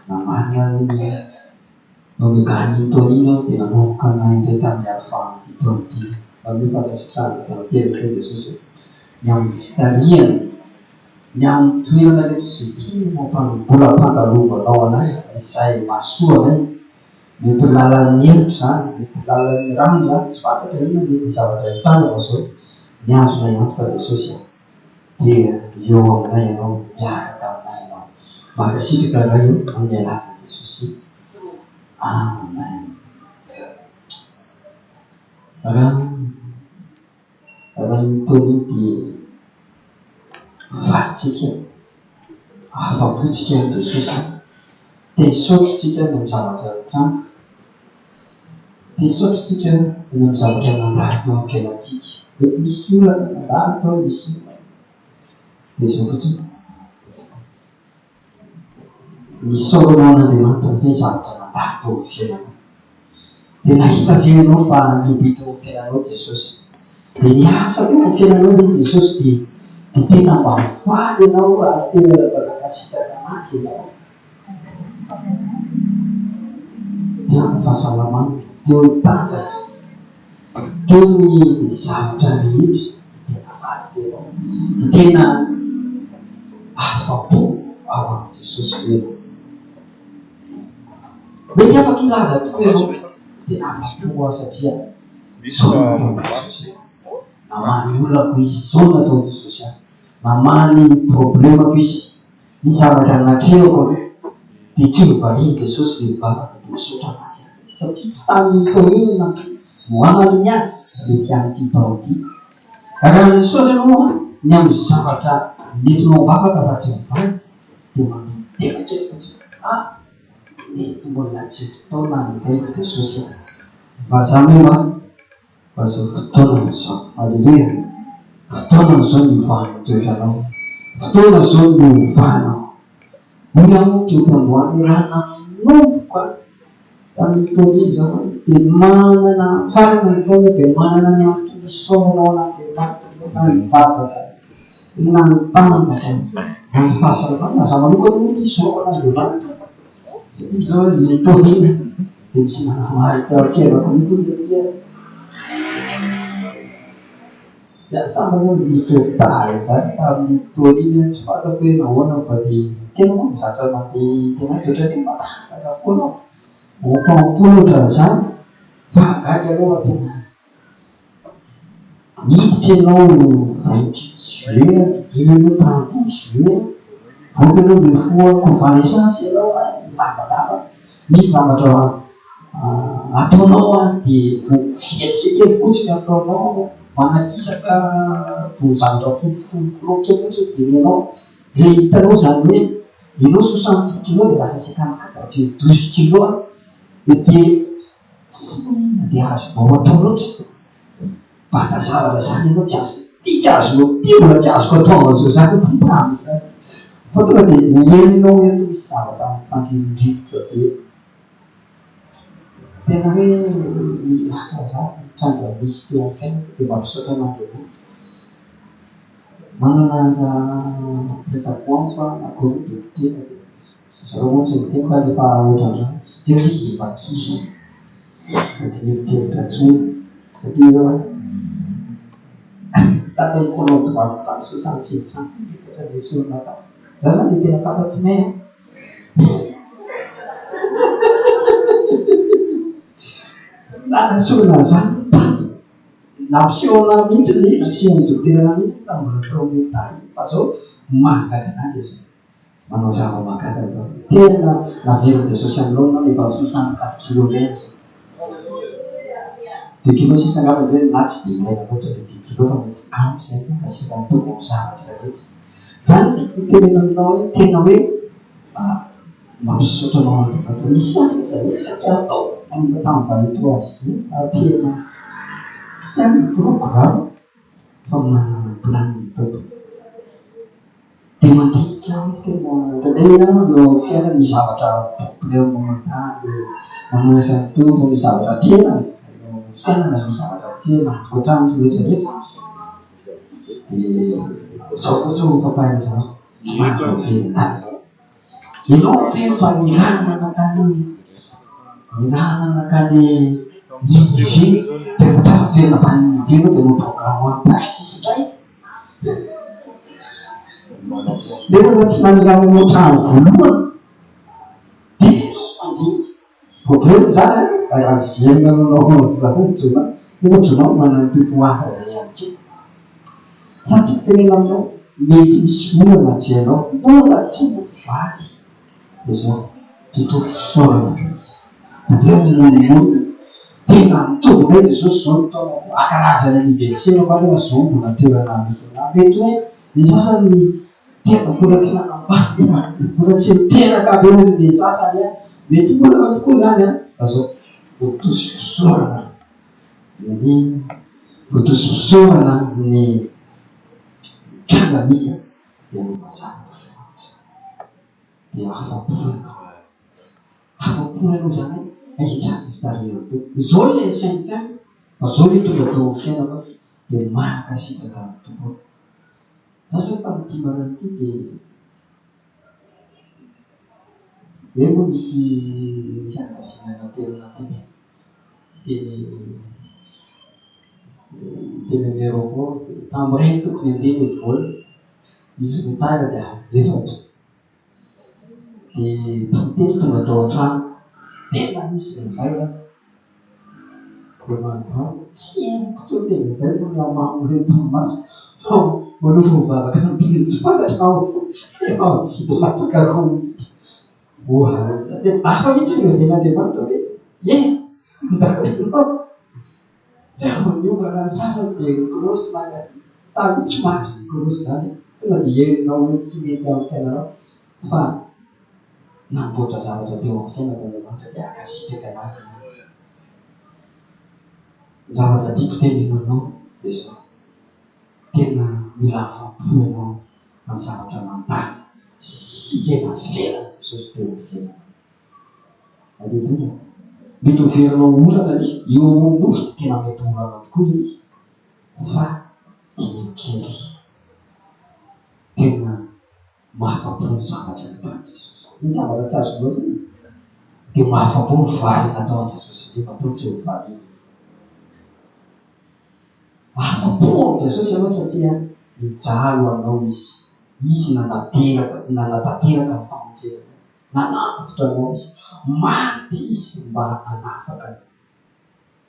Namana ny nomegany Tonino tena nanomboka indray tamin'ny alifany ty taona ty. Amin'ny fankasitrahana tena telo zay Jesosy ny amin'ny fitariana ny amin'ny toerana rehetra izay tianao mbola ampandalovanao anazy izay mahasoa anay. Mety lalan'ny hevitra zany, mety lalan'ny rano zany, tsy fantatra inona mety zavatra hitany avao ny azona antoka Jesosy dia eo aminay ianao miaraka aminay ianao mankasitraka iray io amin'ny anarana Jesosy. Amen. Raha Tony dia varitsika afapotsika Jesosy tesotritsika ny zavatra rehetra, tesotritsika ny zavatra nandalo teo amin'ny fiainantsika. Mety misy olana nandalo tao misy dia izao fotsiny misaorana an'Andriamanitra hoe zavatra nandalo tao amin'ny fiainana. Dia nahita fiainanao fa lehibe teo amin'ny fiainanao Jesosy. Dia niasa teo amin'ny fiainanao hoe Jesosy dia tena mba mifaly ianao ary tena nakasitraka anazy ianao. Teo amin'ny fahasalamana, teo ny tanjaka, teo ny zavatra rehetra tena valy ianao. Dia tena afa-po ao amin'ny Jesosy ianao. Mety afaka ilaza tokoa ianao tena afa-po ao satria namany olona ko izy, zao natao Jesosy ahy. Namany problemako izy, ny zavatra natrehako dia tsy mivaliana Jesosy dia mivavaka dia misaotra anazy ahy. Satria tsy tamin'ny tao inona no amaliny azy mety amin'ity tao ity. Raha misaotra ianao ny amin'ny zavatra nentinao mivavaka fa tsy mivaly dia mandeha tena fotsiny. Mety mbola tsy fotoana an'ilay Jesosy ahy. Mba zany io fa zao fotoana izao, alleluia, fotoana izao ny ivahana toeranao, fotoana izao ny ivahanao. Hoy aho teo am-pandohany raha nanomboka tamin'ny taona izao dia manana farana ny taona dia manana ny antony isaonao an'Andriamanitra na mivavaka na mitanjaka na ny fahasalamana. Na za manokana moa tia isaonao an'Andriamanitra satria izao ny taona iny dia tsy manamahita fiainako mihitsy satria dia samy moa nitodara izany tamin'ny taona iny. Tsy fantako hoe nahoana fa dia tena moa mizatra mandeha tena toetra tena matanjaka foana mampamponotra izany fa gaga aloha tena miditra ianao 28 juillet, dimy 30 juillet, voky ianao ny foa convalescence ianao lavadava. Misy zavatra ataonao dia fiatsika kotsika ataonao manakisaka zavatra fofolo kotsika dia ianao le hitanao zany hoe ianao 60 kilo dia lasa 12 kilo dia tsy dia azonao atao loatra. Bata zavatra zany ianao tsy azo ty azonao ty mbola tsy azoko atao zao zany tamy zany fa tonga dia mienonao eto misy zavatra mifankindrivotra be. Tena hoe miraka zany tranga misy teo amin'ny fiainako dia mampisaotra an'Andriamanitra. Manana peta-poanto fa akory dia tena dia zareo moa tsy miteny fa rehefa ohatran'izany tsy hoe izy vakivy tsy mieritreritra intsony satria zao tatany kolao tovavy tamin'ny 67 centimètre dia sorona tato. Za zany dia tena tafatsinay sorona zany tato nampisehoana mihitsy le izy, nampisehoana dokotera mihitsy tambola prometay fa zao mahagaga anazy izy manao zava-mahagaga tena naveriny Jesosy aminao na efa 64 kilo lezy dia kilo sisa ngamba zay na tsy dia ilaina loatra dia 10 kilo fa mitsy am'izay kasika tokony zavatra rehetra. Zany tiako tenena aminao hoe tena hoe mampisaotra anao Andriamanitra. Nisy asa zay satria atao amin'ny tamin'ny valetoa azy tena tsy amin'ny programme fa manana planiny tompony. Dia mandinika hoe tena tandena eo fiainana ny zavatra problème momentany manosany tompo ny zavatra tena fiainana ny zavatra tena ankoatrano tsy rehetrarehetra dia zao koa zao fampahina zany tsy mahazo velona. Ianao rehefa miranana kany jivy permitavena vanina be anao dia no programme taxis ndray. Nefa tsy manirananao trano voalohany dia problème zany avienina nanao zany jona nefa jonao manana topo asa zay ihany ke. Fa toko tenena aminao mety misy olana atreanao mbola tsy mivady dia zao totoa fisaorana izy. Dia olona tena mitobona Jesosy zao nataonao akarazana anniversaire fa tena zao mbola toerana misy mety hoe ny sasany tena mbola tsy nanambady mbola tsy miteraka aby eo izy ny sasany mety mbola tokoa zany azao votosy fisaorana votosy fisaorana ny tranga misy dia mazava dia afa-po aloha zany itranga fitarihana teo zao le saintsainy fa zao le tonga tao fiainana dia mankasitraka ny tompony. Za zao tamin'ity maranty dia eo misy fianakaviana telo natiny dia ny aéroport tamin'ireny tokony andeha ny vola izy mitara dia efatra dia tamitelo tonga tao an-trano tena misy nivaira dia manokao tsy haiko tsao dia nivaira ny amamoletomasy manova mivavaka ny tsy fantatra ao vidy latsaka roa dia afa mitsy fireven'Andriamanitra hoe ndarenao tsy maniova raha sasany dia mikrosy maka tamy tsy mahazo mikrosy zany tonga dia herinao hoe tsy mety amin'ny fiainanao fa namboatra zavatra teo amin'ny fiainan'Andriamanitra dia akasitraka anazy zavatra tiako teneninao dia zao tena mila afa-po ianao amin'ny zavatra mantany sy izay navelany Jesosy teo amin'ny fiainana. Aleluia. Mety overinao olana izy eo amin'ny nofo tena mety olana tokoa izy fa dimy kely tena mahafa-po ny zavatra nataony Jesosy. Iny zavatra tsy azonao dia mahafa-po ny vary nataony Jesosy nefa atao tsy ho vary iny. Mahafa-po Jesosy ianao satria nijalo aminao izy nanatanteraka ny famonjena nanafitra anao izy maty izy mba hanafaka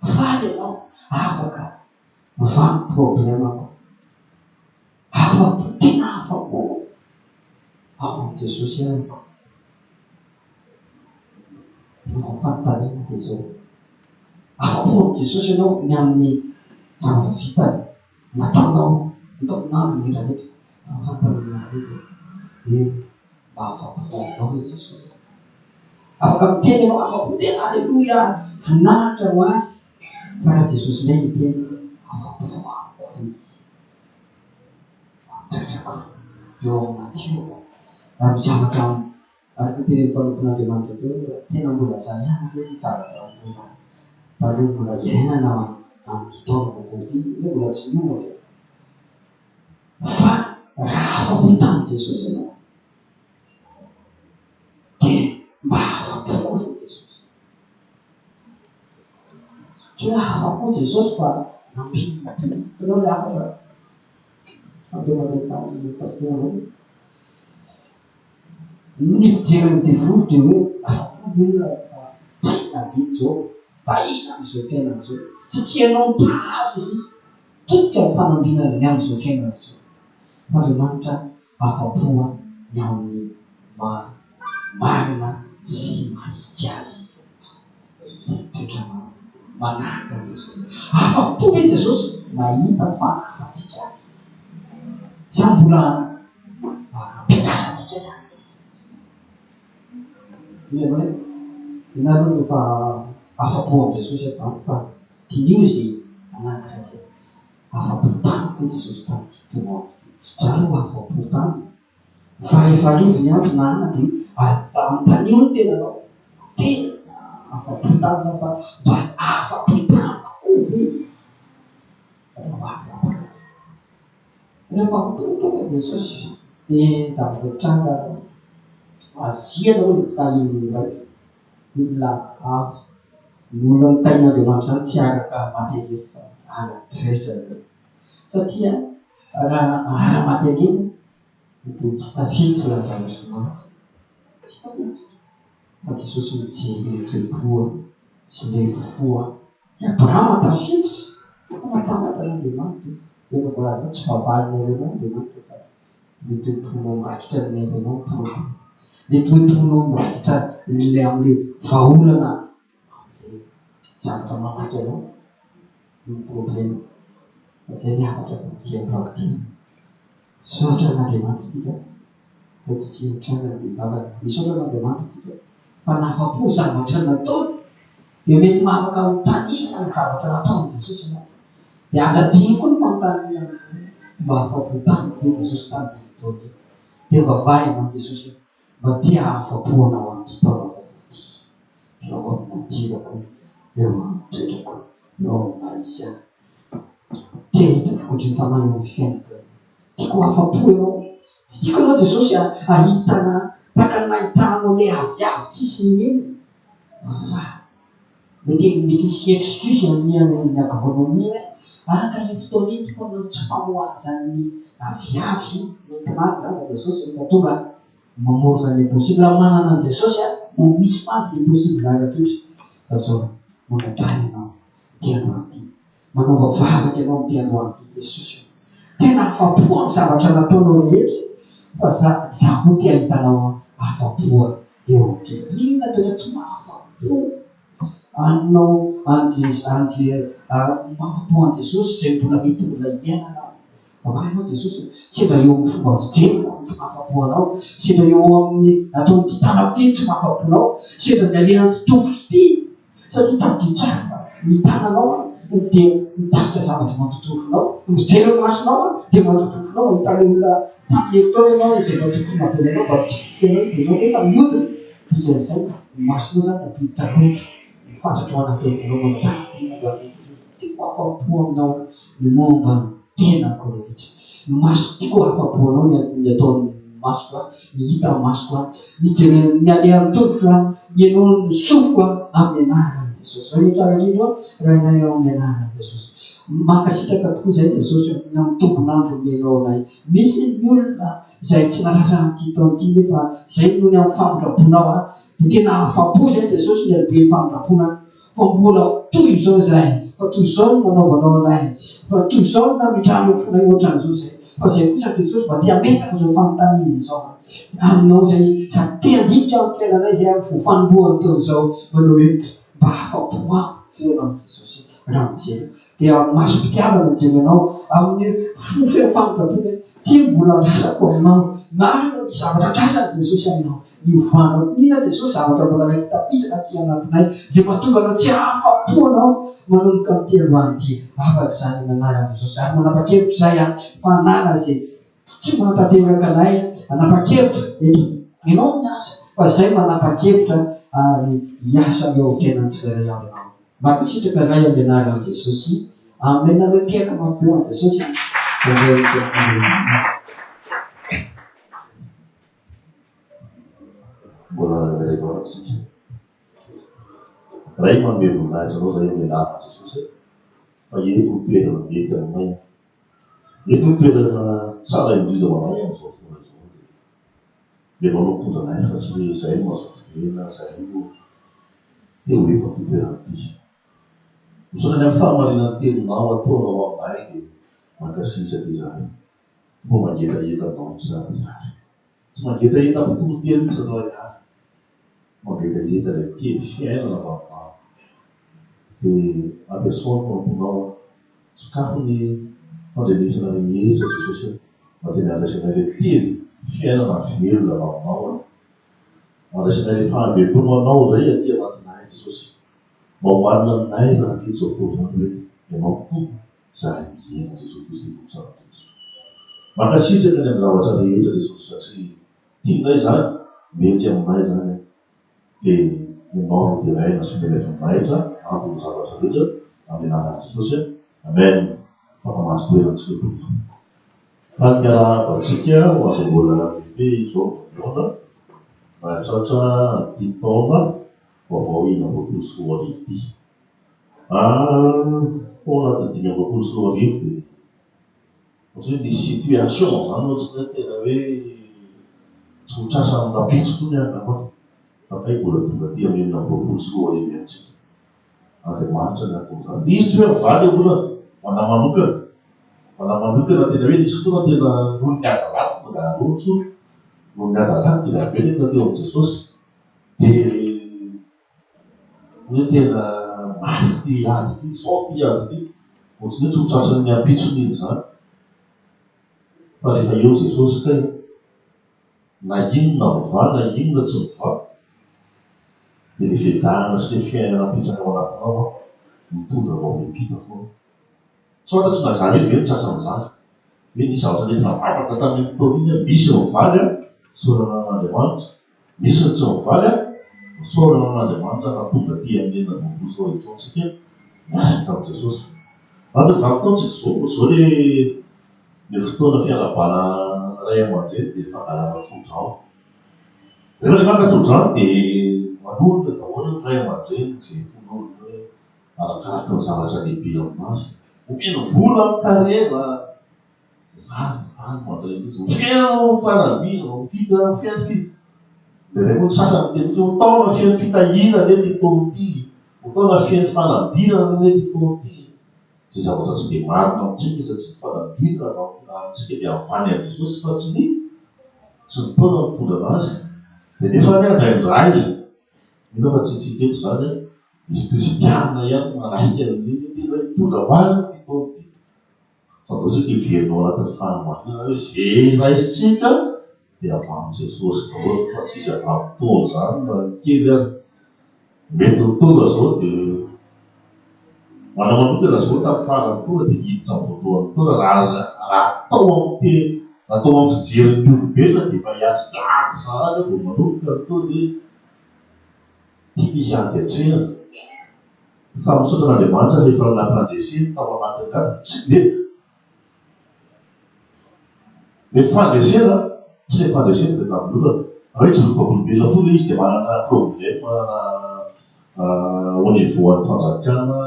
faly ianao afaka mivaly problème afa-po tena afa-po ao Jesosy ihany fampanontaniana dia zao afa-po Jesosy ianao ny amin'ny zavatra vitany nataonao nandro ny rehetra fantanana hoe mba afa-po aminao hoe Jesosy afaka miteny ianao afa-po tena aleluia voninahitra ho azy fa raha Jesosy indray miteny afa-po amiko izy mitratrako eo amin'natio raha misy zavatra araka teny mpanompon'Andriamanitra teo tena mbola zany ihany hoe zavatra taloha mbola iainana amin'ny taona vokoty hoe mbola tsy miomana fa raha afa-po tamin'i Jesosy ianao dia mba afa-po fa Jesosy tsy afa-po Jesosy fa nampinao le afaka andeo pasteur zany ny fijeriny devoly dia hoe afa-po olona taina be zao taina amin'izao fiainana zao satria ianao tazo izy totika ny fanambinana ny amin'izao fiainana zao Andriamanitra afa-po ny amin'ny marina sy mahitsy azy toetra manahaka Jesosy afa-po hoe Jesosy mahita fa afa-tsika azy za mbola ampiatrasantsika azy hoe inareo rehefa afa-po amin'ny Jesosy avany fa tinio izay anatitra zay afa-po tamiko Jesosy tamity tonao zareo afa-po taminy fa rehefa arivo ny andro na ana dia tanio ny tenanao tena afa-po tamina fa mba afa-po tamiko koa izy rehefa tonga Jesosy dia zavatra tranga Aviana hoe tahiny ndray olona avo ny olona ny tain'Andriamanitra zany tsy araka maty fa ara-drehitra zay satria raha ara-maty dia tsy tafiditra raha zavatra maty tsy tafiditra fa Jesosy mijery toe-po sy le foa ny Abrahama tafiditra matanata n'Andriamanitra izy efa mbola tsy fahavalon'Andriamanitra Andriamanitra fa le toe-ponao marikitra aminay ianao pro le toe-ponao marikitra le am'le vahaolana am'le zavatra mamaky anao ny problème zay ny afatra dia fahatina misaotra n'Andriamanitra tsika fa tsy mitranga ny vavaka misaotra n'Andriamanitra tsika fa nafa-po zavatra nataony dia mety mahafaka ho tanisa ny zavatra nataony Jesosy ianao dia aza diny koa ny manontany mba afa-po tamiko hoe Jesosy taminy taony dia vavahina amin'ny Jesosy mba tia afa-po anao amin'ny taona vavody eo amin'ny dirako eo amin'ny toetrako eo amin'ny maizana dia hita vokatry fa manao ny fiainako tiako afa-po ianao tsy tiako anao Jesosy ahitana taka nahitanao le aviavy tsisy nineny fa mety misy excuse amin'ny agronomie ka iny fotoana iny fa tsy famoazan'ny aviavy mety maty zany Jesosy ka tonga mamorona ny impossible manana an Jesosy no misy mazy ny impossible ara-toetra fa zao manatany ianao tiandroanty manaova vavaka ianao ny tiandroanty Jesosy tena afa-po amin'ny zavatra nataonao rehetra fa za ho tia hitanao afa-po eo inona toetra tsy mahafa-po anao mahafa-po an Jesosy zay mbola mety mbola iainana vavanao Jesosy sendra eo amin'ny fomba fijeriko tsy mahafa-po anao sendra eo amin'ny ataony ty tanako ty tsy mahafa-po anao sendra ny alehan'ny tongotsy ty satria taditsara ny tananao dia mitatitra zavatra mampitrofonao mijery masonao dia mampitrofonao mahita le olona tamin'hevitao ianao izay matokoa nabelanao mba tsitsika izy dia anao nefa miodina dikan'izay masonao zany napiditra loto mifatatra ao anaty vinao manotany tiako afa-po aminao ny momba tenako rehetra ny maso tiako afa-po anao ny ataon'ny masoko ny hita masoko mijery ny alehan'ny tongotra ianao ny sofoko amin'ny anaran'i Jesosy raha ny tsara indrindra raha inay ao amin'ny anaran'i Jesosy mankasitraka tokoa zay Jesosy amin'ny tombonandro mianao anay misy ny olona izay tsy nararan'ity taon'ity nefa zay noho ny amin'ny famindraponao dia tena afa-po zay Jesosy ny alehibe ny famindrapona fa mbola toy izao zay fa toy izao ny manaovanao anay fa toy izao ny namitranao fonay ohatran'izao zay fa zay kosa Jesosy mba tia metako zao fanontaniana izao aminao zay sady tia andika amin'ny fiainanay zay amin'ny fanombohany tao izao manao hoe mba afa-po fiainao Jesosy raha mijery dia masom-pitiavana mijery anao amin'ny fofeha famindrapona ty mbola rasako aminao marina ny zavatra drasany Jesosy aminao niovanao ina Jesosy zavatra mbola raiky tapisaka ty anatinay zay mahatonga anao tsy afa-po anao manomboka ny tiandroany ty afaka zany manara Jesosy ary manapa-kevitra zay fa nana zay tsy manatanteraka anay anapa-kevitra ianao miasa fa zay manapa-kevitra ary hiasa eo fiainantsika ray aminao makasitraka ray amin'ny anaran'i Jesosy amen nareo tiaka mampeo an Jesosy mbola rehefa ray mamelo naitra anao zay amin'ny anaran'i Jesosy fa eto toerana mety aminay eto toerana tsara indrindra manay amin'izao fotoana izao dia manao mpondranay fa tsy hoe zay no mazotovena zay no teo efa ty toerana ty misaotrany amin'ny fahamarinan'ny teninao ataonao aminay dia mankasitraka izahay mba mangetaheta-nao tsy nahiary tsy mangetaheta mpitolo telo mitsy anao ihary mangetaheta ilay teny fiainana vaovao dia ampiasaony mamponao sakafo ny fandrenesana rehetra Jesosy mba tena andraisanay ilay teny fiainana velona vaovao andraisanay ilay fahavelomanao zay aty anatinay Jesosy mba homarina aminay raha fety zao fotoana zany hoe ianao tompo zahay miaina Jesosy Kristy tokotsara Jesosy mankasitraka ny amin'ny zavatra rehetra Jesosy satria tianay zany mety aminay zany dia ianao no teraina sy menay voninahitra ampony zavatra rehetra amin'ny anaran'i Jesosy amen fafamaso toerantsika tompo fa ny miarahaba antsika ho aza mbola lehibe izao miona Mahitsotra ty taona vaovao 20 sy 10 arivo ty. Ao anatin'ny 20 sy 10 arivo dia ohatry hoe nisy situation zany ohatry hoe tena hoe tsy ho trasan'ny napitso ny angambany. Fa kay mbola tonga aty amin'ny 20 sy 10 arivo ihany. Andriamanitra ny atao zany. Nisy tsy hoe mivaly olona mana manokana. Mana manokana tena hoe nisy fotoana tena nohon'ny adalako da rojo nohon'ny adalako dia aveleka teo amin'i Jesosy. Dia hoe tena maty ty ady ty, sao ty ady ty. Ohatriny hoe tsy ho trasan'ny ampitsony iny zany. Fa rehefa eo Jesosy kay na inona mivaly na inona tsy mivaly. Dia le fiadanana sy le fiainana ampitsana ao anatinao mitondra anao miampita foana. Tsy fantatry na zany io ve tratran'izany. Hoe nisy zavatra rehefa mavaka tamin'ny taona misy mivaly saorana an'Andriamanitra, misy ny tsy mivaly saorana an'Andriamanitra fa tonga aty amin'ny 20 sy 10 arivo taontsika miaraka amin'i Jesosy. Anatin'ny vanim-potoantsika zao le fotoana fianabana ray aman-dreny dia fangalana tsodrano. Rehefa le maka tsodrano dia manolona daholo ny ray aman-dreny izay mpon'olona hoe arakaraka ny zavatra lehibe aminazy. Omena vola amin'ny karena valy mandray izy. Fiainao fanambizana, fiaino fita. Dia rehefa ny sasany tena hoe taona fiaino fitahirana ety taona ity, taona fiaino fanambirana ety taona ity. Izay zavatra tsy dia marina amintsika satria fanambirana amintsika dia avany amin'i Jesosy fa tsy ny taona mitondra anazy. Dia nefa ny andraindray mino fa tsy tsika eto zany misy kristianina ihany manahika amin'iny tena mitondra marina ty taona ity. Fa ndao tsika hiverinao anatin'ny fahamarinana hoe izay raisitsika dia avy amin'i Jesosy daholo fa tsisy avy amin'ny taona zany na kely ary. Mety ny taona zao dia mana manokana zao tamin'ny farany taona dia hiditra amin'ny voalohany taona raha atao amin'ny teny atao amin'ny fijerin'ny olombelona dia efa hiatsy lavo zany vao manomboka ny taona hoe tia misy ady hatrehana. Fa misaotra an'Andriamanitra fa efa nampandreseny tao anatin'ny tsy le fandresena tsy le fandresena dia tamin'olona. Raha hoe tsy lobakolombelona foana izy dia manana problème au niveau an'ny fanjakana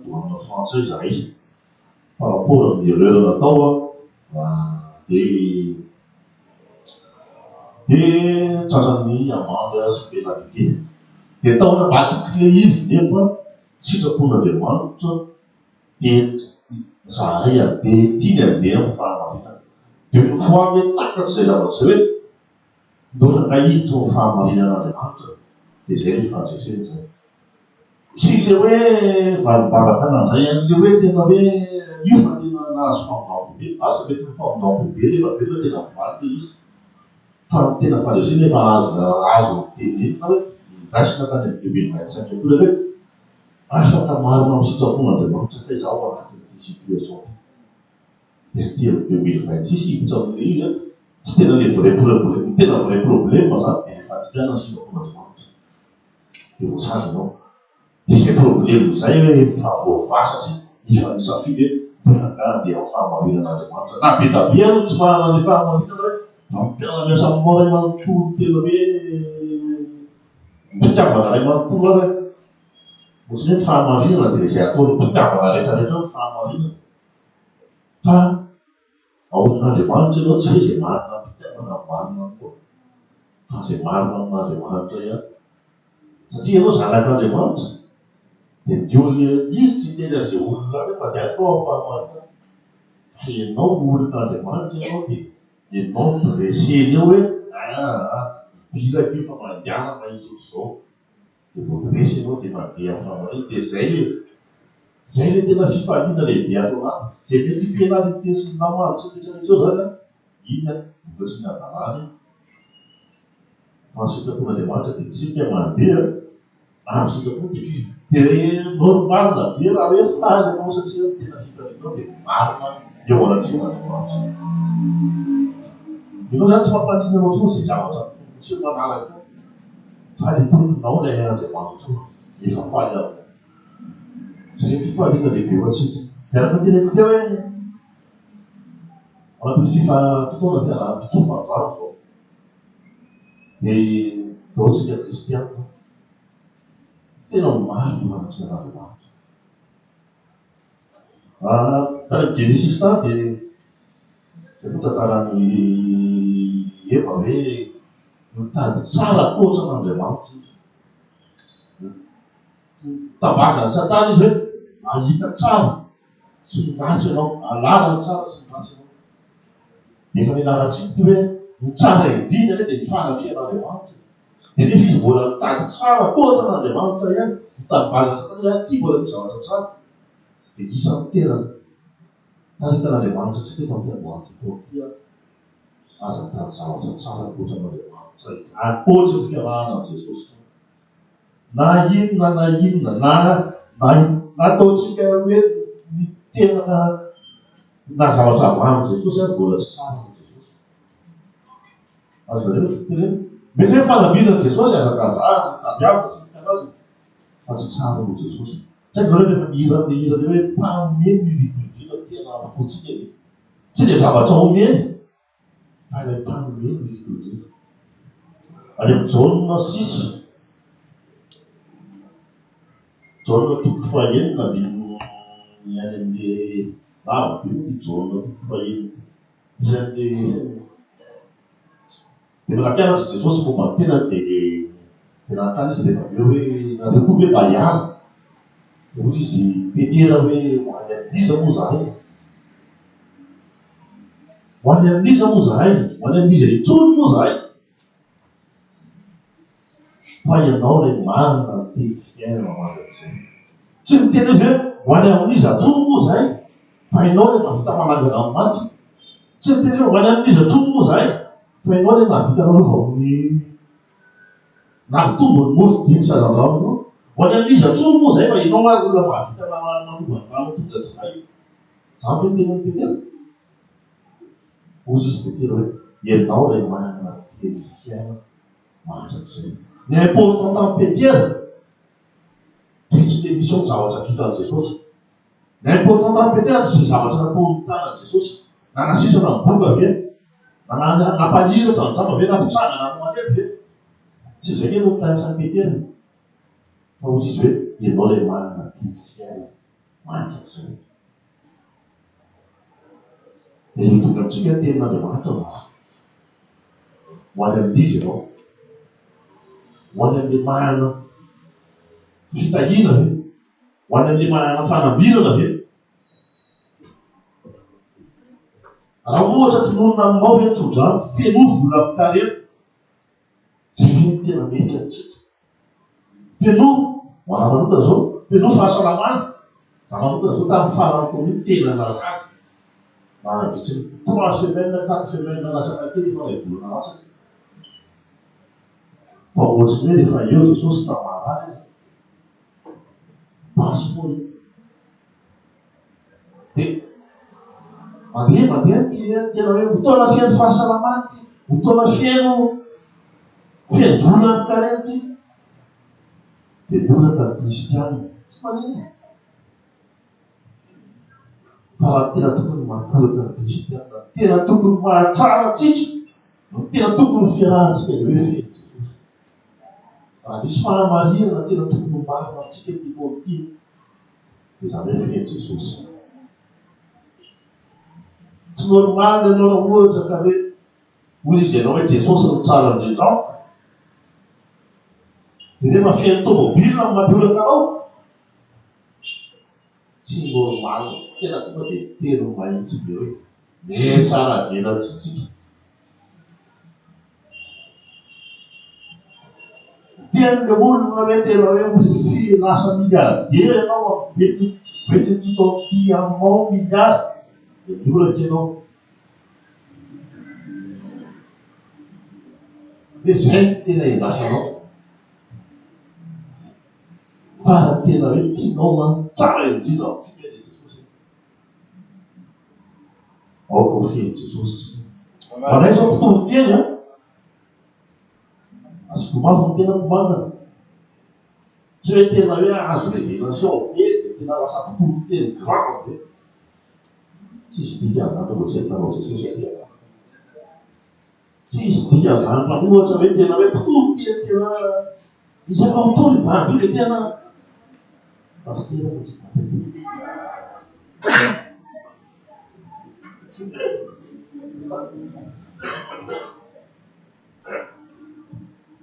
doana frantsay zahay par rapport amin'ny erreur natao dia tratran'ny amande sy pénalité. Dia taona batikile izy nefa sitrapon'Andriamanitra dia zahay dia tiany andeha amin'ny fahamarinana. Dia une fois hoe takatr'izay zavatra hoe ndorana hiditra amin'ny fahamarinan'Andriamanitra dia zay le fandresena zay. Tsy le hoe valibavaka an'izay le hoe tena hoe io fa tena nahazo famonjam-be. Asa mety ny famonjam-be rehefa be fa tena mivaly izy. Fa tena fandresena efa azo tenenina hoe midrasina tany amin'ny 2025 koa hoe afaka marina amin'ny sitrapon'Andriamanitra ka izaho anatin'ity situation. Dia ty amin'ny 2026 hiditra amin'ilay izy tsy tena le vrai problème, ny tena vrai problème zany dia le fandriana ny sitrapon'Andriamanitra. Dia voasazy ianao. Dia izay problème izay hoe efa voavasatry efa nisafidy hoe tena andeha amin'ny fahamarinan'Andriamanitra. Na be da be ary tsy manana ny fahamarinana hoe mampiana miasa aminao ray manontolo tena hoe mpitiavana ray manontolo ary. Ohatriny hoe fahamarinana dia izay ataony mpitiavana rehetrarehetra ny fahamarinana. Fa ao amin'Andriamanitra ianao tsy hoe izay marina mpitiavana marina koa. Fa izay marina amin'Andriamanitra ihany. Satria ianao zanak'Andriamanitra. Dia ny olona izy tsy tena izay olona rehefa dia atao amin'ny fahamarinana. Fa ianao olon'Andriamanitra ianao dia ianao dreseny eo hoe bilaka io fa mandihana mahitsy izao. Dia vao dresy ianao dia mandeha amin'ny fahamarinana. Dia zay le tena fifaliana lehibe ato anaty. Izay mety penalité sy ny namady sy rehetrarehetra zany iny vokatry ny adalany. Fa ny sitrapon'Andriamanitra dia tsika mandeha amin'ny sitrapony dia normal na be raha hoe faly ianao satria tena fifalianao dia marina eo anatrehan'Andriamanitra. Ianao zany tsy mampalina anao foana izay zavatra tsy manaraka fa le tomponao ilay Andriamanitra efa faly aminao. Zay fifaliana lehibe ho antsika. Miaraka teneniko teo hoe anatin'ny fotoana pitsofandrano zao. Dia Ataontsika kristianina tena maro ny manatrina an'Andriamanitra. Tany Genesis tany dia zay koa tantarany Eva hoe mitady tsara koatra an'Andriamanitra izy. Tabazany Satana izy hoe ahita tsara sy ny ratsy ianao, alala ny tsara sy ny ratsy ianao. Efa nianarantsika ty hoe ny tsara indrindra dia ny fanatrehan'Andriamanitra. Dia nefa izy mbola mitady tsara koatra an'Andriamanitra ihany. Tabazany Satana ihany ty mbola ny zavatra tsara. Dia isan'ny tena taritan'Andriamanitra tsika tamin'ny fiandohany tao ty aza mitady zavatra tsara koatra an'Andriamanitra. Ankoatra ny fiarahana amb Jesosy. Na inona na ataontsika hoe ny tena na zavatra avy Jesosy any mbola tsy tsara ho Jesosy. Azo rehefa mety hoe fanambinan'i Jesosy azakazahana tadiavina sy nikanazy fa tsy tsara ho Jesosy. Tsy haiko rehefa mihira hoe mpameny mividindrina tena fotsiny eny. Tsy dia zavatra omeny fa ilay mpameny mividindrina. Any amin'ny Jaunina 6 Jaunina 1:5 dia ny any amin'ny lavabe ny Jaunina 1:5. Izany dia nampianatra Jesosy momba ny tena dia nantany izy dia aveo hoe nareo koa hoe baiary. Dia hozy izy Petera hoe ho any amin'iza moa zahay. Ho any amin'iza moa zahay, ho any amin'iza intsony moa zahay. Fa ianao ilay marina ny teny fiainana mandrakizay. Tsy miteny izy hoe ho any amin'iza intsony moa zahay, fa ianao ilay navita manangana amin'ny maty. Tsy miteny hoe ho any amin'iza intsony moa zahay, fa ianao ilay navita nanova amin'ny nampitombo ny mofo dimy sy hazan-drano. Ho any amin'iza intsony moa zahay, fa ianao ary olona mahavita nanova ny rano tonga toray. Izany hoe tenany Petera. Hozy izy Petera hoe ianao ilay manana teny fiainana mandrakizay. Ny important tamin'ny Petera dia tsy dia misy zavatra vitan'i Jesosy. Ny important tamin'ny Petera tsy zavatra nataon'ny tanan'i Jesosy. Na nasisana ny boka ve, na nampahiratra ny jamba ve, nampitsangana ny manety ve. Tsy izay no tanisan'ny Petera. Fa hozy izy hoe ianao ilay manana teny fiainana mandrakizay. Dia hitonga amintsika tenin'Andriamanitra no ho any amin'izy ianao. Ho any amin'ilay manana fitahiana ve? Ho any amin'ilay manana fanambirana ve? Raha ohatra tononona aminao hoe tsodrano feno vola mikarena, izay ny tena mety amintsika. Feno ho ana manokana zao, feno fahasalamana. Za manokana zao tamin'ny farany taon'iny tena narahary. Manadritsy ny 3 semaines 4 semaines latsaka kely efa ilay volana latsaka. Fa ohatriny hoe rehefa eo Jesosy tamarary izy basy moa io. Dia mandeha tena hoe fotoana fiaino fahasalamana ty, fotoana fiaino vola mikarena ty. Dia boraka ny kristianina tsy manino. Fa raha tena tokony mamporaka ny kristianina, tena tokony mahatsara antsika, tena tokony fiarahantsika dia hoe feno Jesosy. Raha misy fahamarinana tena tokony marina antsika ty montiny dia izany hoe feno Jesosy. Tsy normaly ianao raha ohatra ka hoe hozy izy ianao hoe Jesosy no tsara indrindra amiko. Dia rehefa feno tômôbilina ny mampioraka anao, tsy normaly. Tena tonga dia tena mahitsy be hoe tsara velantsika. Tian'ilay olona hoe tena hoe lasa miliardera ianao, mety ny aminao miliary. Dia mioraka ianao. Dia izay no tena endasanao. Fa raha tena hoe tianao tsara indrindra amintsika dia Jesosy. Aoka ho feno Jesosy tsika. Manay izao mpitoro teny a. Azo komafy ny tena komafana. Tsy hoe tena hoe azo révélation be dia tena lasa mpitoro teny grave be. Tsisy dikany zany ohatrany tanao Jesosy aty. Tsisy dia zany fa ohatra hoe tena hoe mpitory tena isaka mitory babiky tena pastera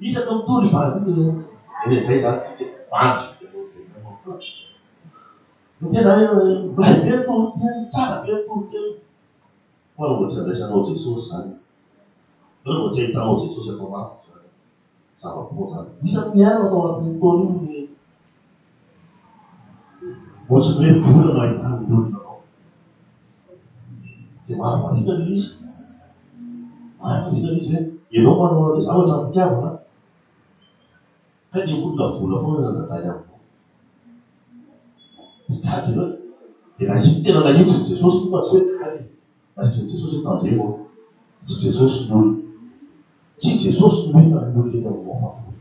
isaka mitory babiky zay zany tena hoe mahay be tory tena tsara be tory tena fa ohatra andraisanao Jesosy zany rehefa tsy ahitanao Jesosy atao mafy zany zava-po zany isany miaina atao anatin'ny taona iny ohatsy hoe vola no ahitany olona ao dia mahafarinana izy hoe ianao manao an'ilay zavatra mpitiavana ka ny olona vola foana nandatany aminao mikaky ianao dia tena nahitsiny Jesosy fa tsy hoe kaky nahitsiny Jesosy tandremo tsy Jesosy ny olona tsy Jesosy no hita ny olona eny aminao mahafory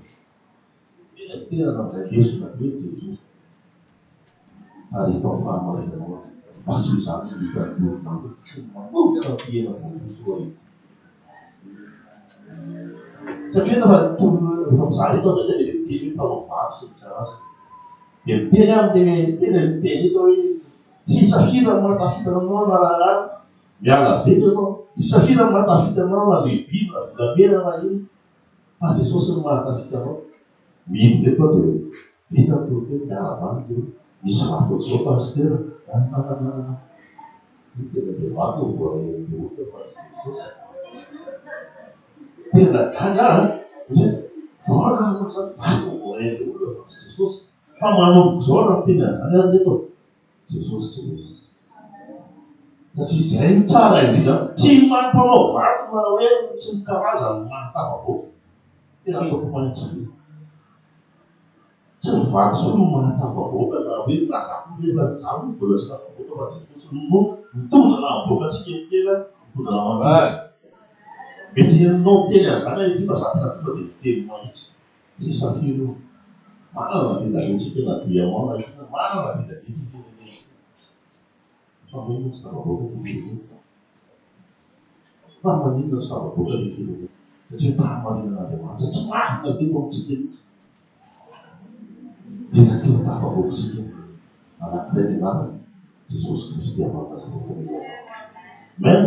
tena nandraigesina hoe Jesosy ary itao fahamarinanao maso izany ny hita ny olona tsy manomboka fiaina soa satria rehefa mizaha eto ndraindray dia miteny hoe mpanao vary sy mitsaraza dia miteny amin'ny tena miteny eto hoe tsy safira ny mahatafitana anao na raharaha miala vety anao tsy safira ny mahatafita anao na lehibe na volamena na iny fa Jesosy ny mahatafita anao mihity reto dia vita nytoteny miala vany dia misy vato zao pastera ny tena be vato voalahery olona fa tsy Jesosy tena gaga voana zany vato voalahery olona fa tsy Jesosy fa manomboka zao na miteny azany ary neto Jesosy tsy mety satria zay ny tsara indrindra tsy mampanao vato na hoe tsy mikarazany mahatafavoaka tena ataoko manitsy tsy mivato so no mahatafavoaka na hoe lazako rehefa zany mbola tsy tafavoaka fa Jesosy no mitondra avoakatsika mitena mitondra mandrazy mety ianao miteny azany ity fa zatina tonga dia miteny mahitsy tsy safiro manana vidaletsika na diamana ina manana vidalety firenena fa manina tsy tafavoaka ny firenena fa manina tsy tafavoaka ny firenena satria mpahamarinan'Andriamanitra tsy marina teto amitsika mihitsy tena tena tafavoakitsika anankiray ny anarany Jesosy Kristy amanazy voafonena men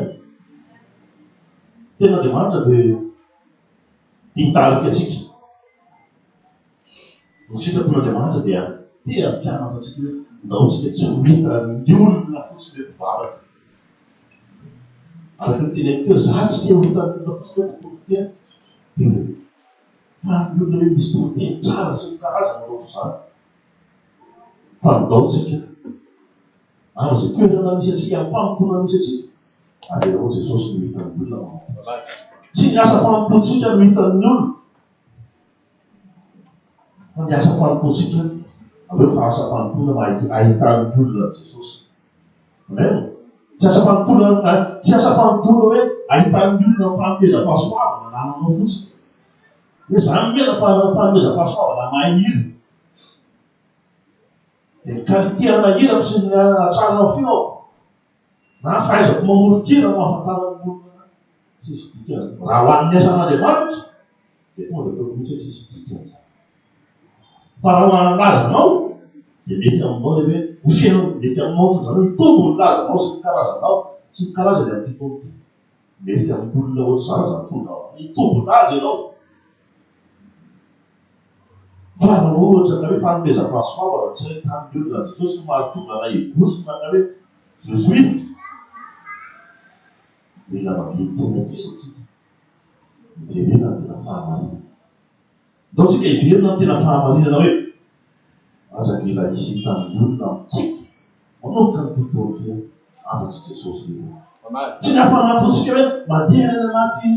tena Andriamanitra dia hitarika atsika ny sitrapon'Andriamanitra dia mpianatra atsika hoe ndaotsika tsy ho hita ny olona fotsiny hoe mpivaraka araka ny teny amiko za tsy te ho hita ny olona fotsiny hoe mpivaraka dia fa ny olona hoe misy toteny tsara sy ny karazana rao zany fa ndaotsika am'izay toerana misy atsika amin'ny famompona misy atsika ary ao Jesosy no hita ny olona tsy ny asa famompontsika no hita ny olona fa ny asa famompontsika aleo fa asa famompona ahitany olona Jesosy amen tsy asa famompona hoe ahitany olona ny fanomezam-pahasoavana na nanao fotsiny hoe zany mena fanomezam-pahasoavana mahay mihira dia mikaliteana hirako sy ny atsarana feo na fahaizako mamorokira no ahafantarany olona tsisy dikany raha ho an'ny asan'Andriamanitra dia tonga dia mihitsy tsisy dikany fa raha ho an'lazanao dia mety aminao le hoe ho fiainao mety aminao zany hoe hitombo ny lazanao sy ny karazanao sy ny karazany amin'ny tombo mety amin'ny olona ohatr'izany zany tonga hitombo laza ianao fa raha ohatra ka hoe fanomezam-pahasoavana tsy ahitany olona Jesosy no mahatonga na hibosina ka hoe zozoina mila mampitena telo tsika miverena ny tena fahamarinana ndaotsika hiverena ny tena fahamarinana hoe azaka ila hisy hitany olona amitsika manomboka ny tontolo afa-tsy Jesosy tsy ny hafanapontsika hoe mandeha ny anaty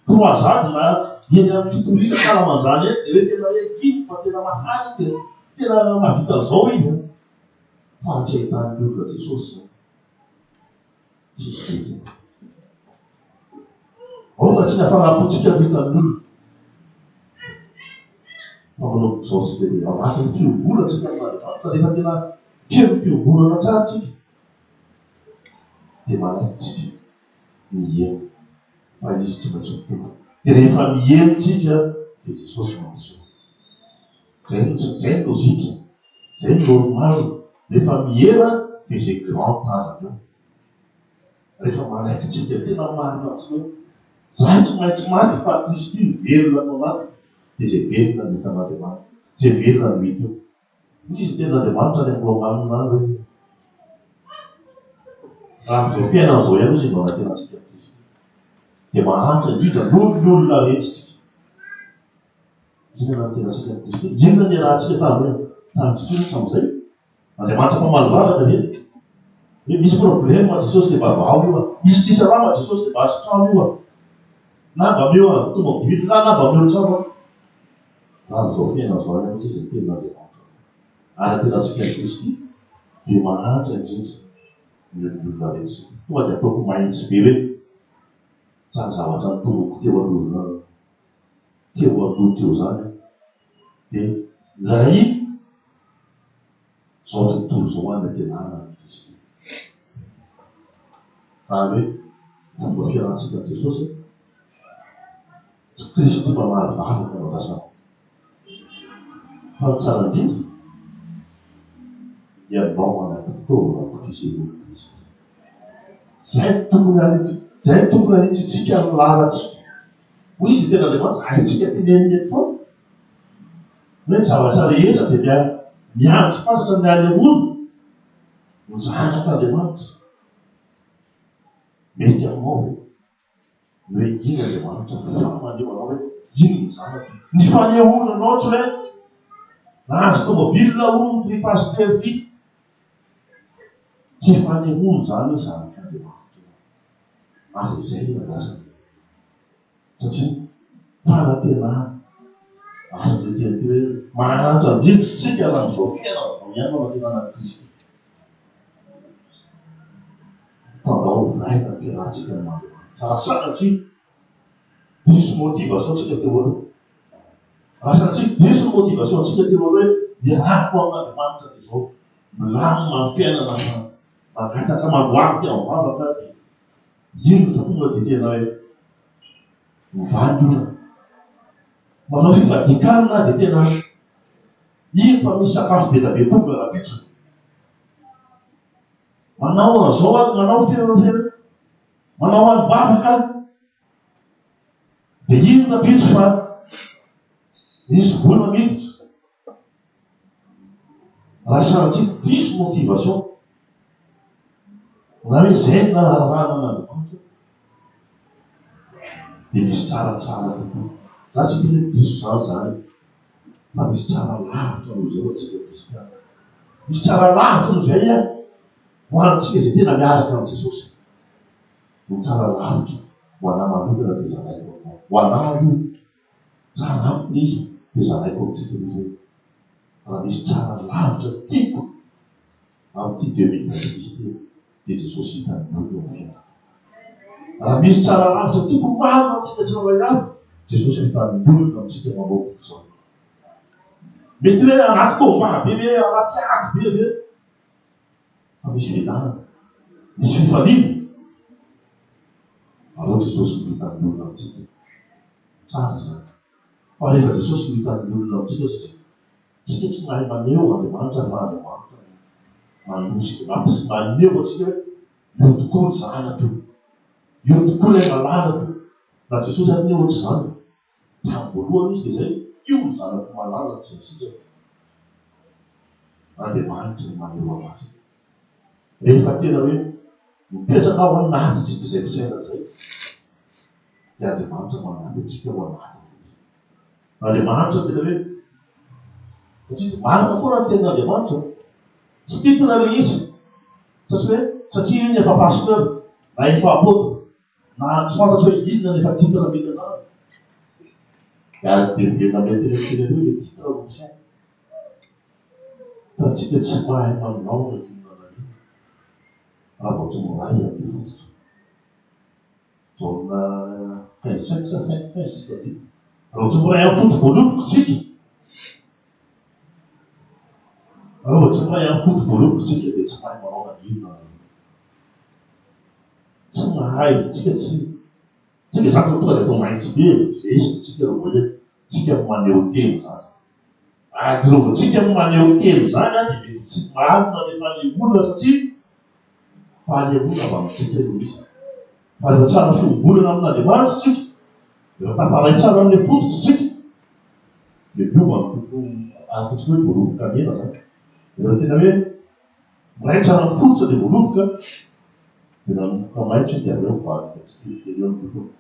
croisade na eny amin'ny fitoriana kalamanjany eny dia hoe tena hoe ino fa tena mahany dia tena mahavita an'izao izy fa raha tsy ahitany olona Jesosy tsisy dikany aoka tsy ny hafanapontsika no hitany olona fa manao zao tsika dia anatin'ny fiomborana tsika amin'Andriamanitra rehefa tena feno fiomborana tsara tsika dia malaky tsika mihena fa izy tsy maintsy mitombo. Dia rehefa mihenontsika dia Jesosy mahazo. Zay ny lozika, zay ny normal. Rehefa mihena dia zay grand tany eo. Rehefa manaikitsika tena marina tsy hoe za tsy maintsy maty fa Kristy velona atao anaty, dia zay velona ny hitan'Andriamanitra, zay velona ny hita eo. Izy ten'Andriamanitra ny amlomanina hoe raha zao fiainana zao ihany izy no anatenantsika Kristy. Dia mahantra indrindra noho ny olona rehetritsika. Inona anatenantsika Kristy? Inona ny rahantsika tamin'ny Jesosy tamin'izay? Andriamanitra famalivavaka ve? Hoe misy problème Jesosy dia vavao io a. Misy tsisy rama Jesosy dia baso trano io a. Na mba meo automobile na mba meo trano. Raha zao fiainana zao ihany izy ny ten'Andriamanitra. Anatenantsika Kristy dia mahantra indrindra ny olona rehetra. Tonga dia ataoko mahitsy be hoe zany zavatra nitomboko teo aloha teo zany. Dia ilay zao tontolo zao any tenana Kristy. Zany hoe fomba fiarantsika Jesosy tsy Kristy mba mahalivavaka no rasana. Fa tsara indrindra dia anao manaky fitaovana ampifisehoan'i Kristy. Zay tokony anitsitsika ny lalatsika. Hoy izy ten'Andriamanitra, haitsika teneniny foana. Hoe zavatra rehetra dia miandry fantatra ny any ambony ny zanak'Andriamanitra. Mety aminao hoe iny Andriamanitra famaneo anao hoe iny ny zanako. Ny fanehoananao tsy hoe nahazo tômôbilina hono ny pastery. Tsy fanehoana zany zanak'Andriamanitra. Asa izay ilangasana. Satria fanantenana. Ary ny teny hoe mahantra indrindra tsika raha amin'izao fiainana vao ihany manantenana Kristy. Fandao vaina ny fiarahantsika amin'Andriamanitra. Raha sanatria diso motivation tsika teo aloha. Raha sanatria diso motivation tsika teo aloha hoe miarako amin'Andriamanitra dia zao milamina ny fiainana magataka mamboaky mivavaka dia iny fa tonga dia tena hoe mivany olona. Manao fifadikana dia tena iny fa misy sakafo be da be tonga rapitso. Manao an'izao manao fiainana, manao any bavaka dia iny rapitso fa misy vola miditra. Raha sanatria diso motivation na hoe zay ny nararana an'Andriamanitra dia misy tsaratsara tokoa. Za tsy hoe diso zany fa misy tsara lavitra noho izay atsika kristiana. Misy tsara lavitra noho izay ho antsika izay tena miaraka amin'ny Jesosy. Ny tsara lavitra ho anahy manokana dia zanaiko aminao. Ho anahy io zanako izy dia zanaiko amintsika izay. Raha misy tsara lavitra tiako amin'ity 2026 ty dia Jesosy hitany olo amin'ny fiainana. Raha misy tsara lavitra tiako maro antsika tsirairay avy, Jesosy hitany olo amintsika manomboka izao. Mety hoe anaty combat be hoe anaty ady be fa misy fiadanana, misy fifaliana. Aleo Jesosy no hitany olona amintsika. Tsara zany. Fa rehefa Jesosy no hitany olona amintsika satria tsika tsy mahay maneho Andriamanitra fa Andriamanitra manosika maneho atsika hoe io tokoa ny zanako, io tokoa ilay malalako. Na Jesosy ary neho zany tamin'ny voalohany izy dia zay io ny zanako malalako zay sika. Andriamanitra ny maneho anazy. Rehefa tena hoe mipetraka ao anatytsika izay fisaina zay dia Andriamanitra manampy atsika ao anaty. Andriamanitra tena hoe satria marina foana ny tenin'Andriamanitra. Tsy titona ilay izy. Satria iny efa pasteur na efa apôtra na tsy fantatro hoe inona ny efa titona mety anazy. Ary veriverina mety tena hoe le titona no misaina. Fa tsika tsy mahay manao ny inona iny. Raha vao tsy moray amin'ny fototra. Jauna 15 jusqu'à 10. Raha vao tsy moray amin'ny foto voaloboka tsika. Raha vao tsy moray amin'ny foto voaloboka tsika dia tsy mahay manao ny inona. Tsy mahay tsika tsy tsika zany tonga dia atao maitsy be zesy tsika hoe tsika maneho telo zany. Ary rehefa tsika maneho telo zany a dia mety tsy marina le fanehoana satria fanehoana avy amintsika io izy. Fa rehefa tsara fiombolana amin'Andriamanitra tsika, rehefa tafaray tsara amin'ny fototra tsika, dia miova ny ataontsika hoe voaloboka mena zany. Rehefa tena hoe mahay tsara amin'ny fototra dia voaloboka, dia nanomboka maitso dia avy eo mivadika tsipelipely eo amin'ny loha.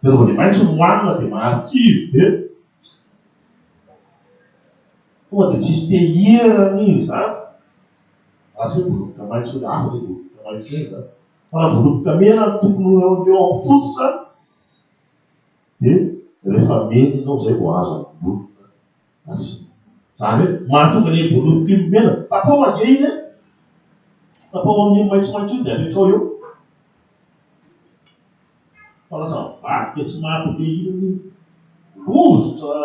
Dia rehefa ilay maitso no hoanina dia marikivy be. Tonga dia tsisy tehirana izy zany. Raha tsy hoe voaloboka maitso dia hafa ilay voaloboka maitso iny zany. Fa raha voaloboka mena no tokony eo amin'ny fototra, dia rehefa mena ianao izay vao azo amin'ny voaloboka. Zany hoe mahatonga ilay voaloboka iny mena, tapao ange iny e. Tapao amin'ny maitsomaitso iny dia apetrao eo. Fa lasa mivadika tsy mampite iny lozotra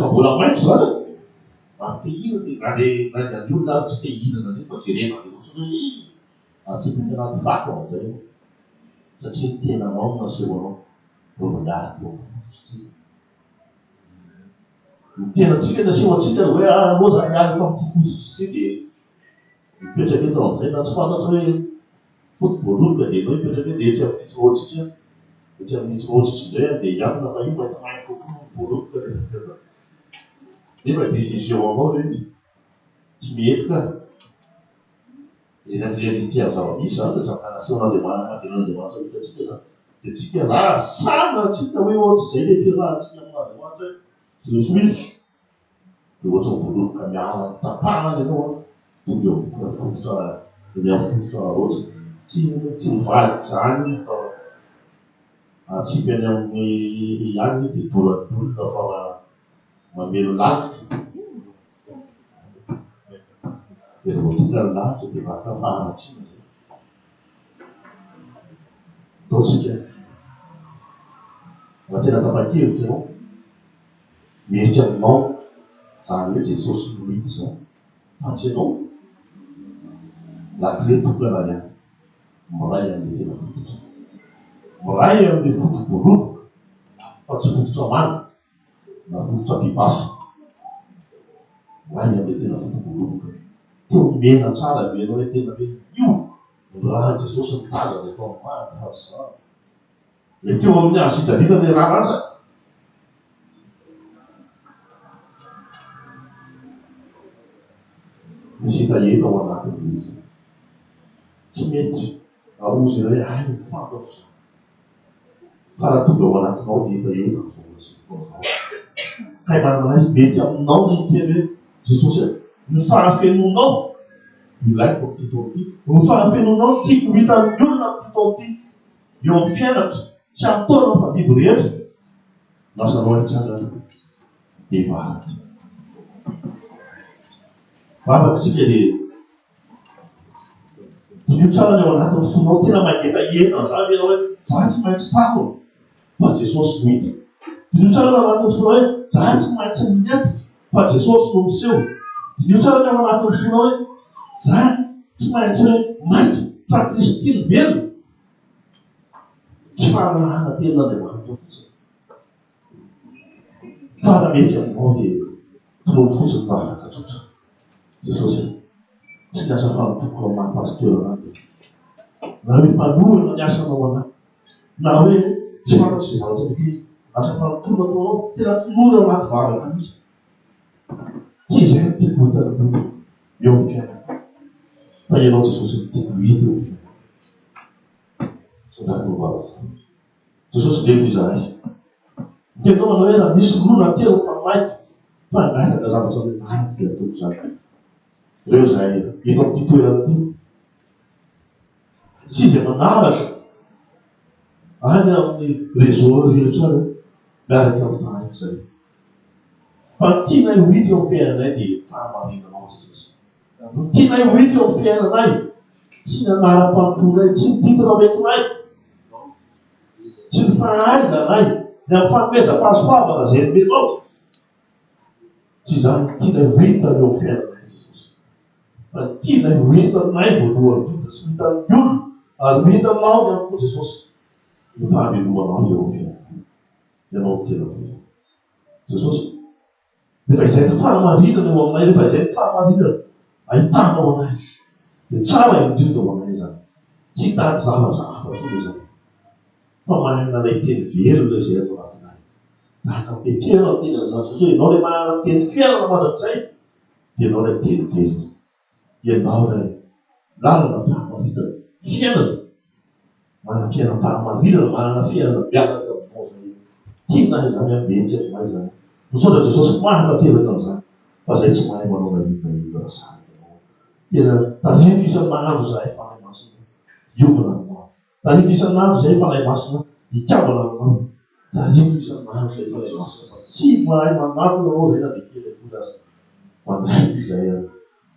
mbola maitso zany. Mampite ina dia na dia ny olona ary tsy te hihinana nefa jerena ny lozotra hoe tsy mety anaty fako amin'izay. Satria ny tenanao no nasehonao rehefa miaraka eo amin'ny fototra. Ny tenantsika naseho antsika hoe anao zany miaraka amin'ny fototra dia mipetraka eto amin'izay na tsy fantatra hoe foto voaloboka dia ianao mipetraka dia etsy amin'ny tsirôtsitra. Etsy amin'ny tsirôtsitra indray dia hianona fa io mahita mainy kokoa ny voaloboka rehefa nefa décision avao zay izy. Tsy mety ka. Eny amin'ny reality amin'ny zava-misy zany dia samy nasehon'Andriamanitra hitantsika zany. Dia tsika raha sanantsika hoe ohatr'izay le fiarahantsika amin'Andriamanitra tsy misy misy. Dia ohatry ny voaloboka miala tapahana ianao tonga eo amin'ny fototra eny amin'ny fototra roatra. Tsy mivadika zany fa atsipy any amin'ny ihany dia dolan'olona fa mamelo lavitra. Dia rehefa tonga ny lavitra dia vatafahana tsina zay. Ataontsika raha tena tapa-kevitra ianao mierika aminao zany hoe Jesosy no hita zao. Fa tsy ianao lakile tokana ihany miray amin'ny tena fototra. Miray amin'ny foto voaloboka fa tsy fototra manga na fototra pibasy. Miray amin'ny tena foto voaloboka. Teo mena tsara be ianao hoe tena hoe io ny raha Jesosy mitazana eto amin'ny manga fa tsy zany. Mety eo amin'ny azo fijaliana ilay raha rasa. Misy hetaheta ao anatin'ilay izy. Tsy mety arozy iray ay ny fantako zany. Fa raha tonga ao anatinao ny hetaheta amin'izao sy fotoana izao. Kay mananay mety aminao ny teny hoe Jesosy ny fahafenonao ilaiko amin'ny fotoana ity. Ny fahafenonao tiako hitan'ny olona amin'ny fotoana ity. Eo amin'ny fiainako tsy amin'ny taona ny fadibo rehetra. Lasanao hitsanga dia vahatra. Vavaka tsika dia io tsara ny ao anatin'ny fonao tena mangetaheta zany ianao hoe za tsy maintsy tako fa Jesosy no hita. Io tsara ny ao anatin'ny fonao hoe za tsy maintsy minetika fa Jesosy no miseho. Io tsara ny ao anatin'ny fonao hoe za tsy maintsy hoe mainty fa Kristy no velona. Tsy fahalalahana tenan'Andriamanitra fotsiny. Fa raha mety aminao dia tolono fotsiny vavaka tsotra. Jesosy tsy niasa fanotoko amin'ny maha-pasteur an'any. Na hoe mpanorana ny asanao an'any. Na hoe tsy fantatry izay zavatra mety asa fanotoko ataonao tena tonora anaty vavaka mihitsy. Tsy izay no tiako hitany olona eo amin'ny fiainana. Fa ianao Jesosy no tiako hita eo amin'ny fiainana. Sangaty no vavaka. Jesosy leto izahay. Tenao manao hoe raha misy lona telo fa maika fa angataka zavatra hoe marina dia ataoko zany. Reo izay eto amin'ity toerana ity. Tsy dia manaraka any amin'ny réseau rehetra any miaraka amin'ny fanahy izay. Fa tianay ho hita eo amin'ny fiainanay dia fahamarinanao Jesosy. Tianay ho hita eo amin'ny fiainanay tsy ny anaram-panotonay, tsy ny titira metinay, tsy ny fahaizanay, ny amin'ny fanomezam-pahasoavana izay nomenao. Tsy izany tianay ho hita eo amin'ny fiainanay Jesosy. Fa tianay ho hitanay voalohany indrindra sy hitan'ny olona Ary mety aminao ihany koa Jesosy mitady-lomanao eo fiainana. Ianao tena velo. Jesosy, rehefa izay ny fahamarinana eo aminay, rehefa izay ny fahamarinana ahitanao anay, dia tsara indrindra ho anay zany. Tsy hitady zavatra izany. Fa manana ilay teny velona izay ato anatinay. Atam-pekera ny teny an'izany Jesosy, ianao ilay manana teny fiainana mandrakizay, dia ianao ilay teny velona. Ianao ilay lalana fahamarinana, fiainana. Manana fiainam-pahamarinana, manana fiainana miaraka aminao zay. Tianay izany mety aminay zany. Misaotra Jesosy mahatanteraka an'izany. Fa zay tsy mahay manao na sary ianao. Tena tarino isan'andro zahay fanahy masina hiomana aminao. Tarino isan'andro zahay fanahy masina hikabana aminao. Tarino isan'andro zahay fanahy masina. Tsy mahay manatona anao zay na dia kely koa aza. Mandray izay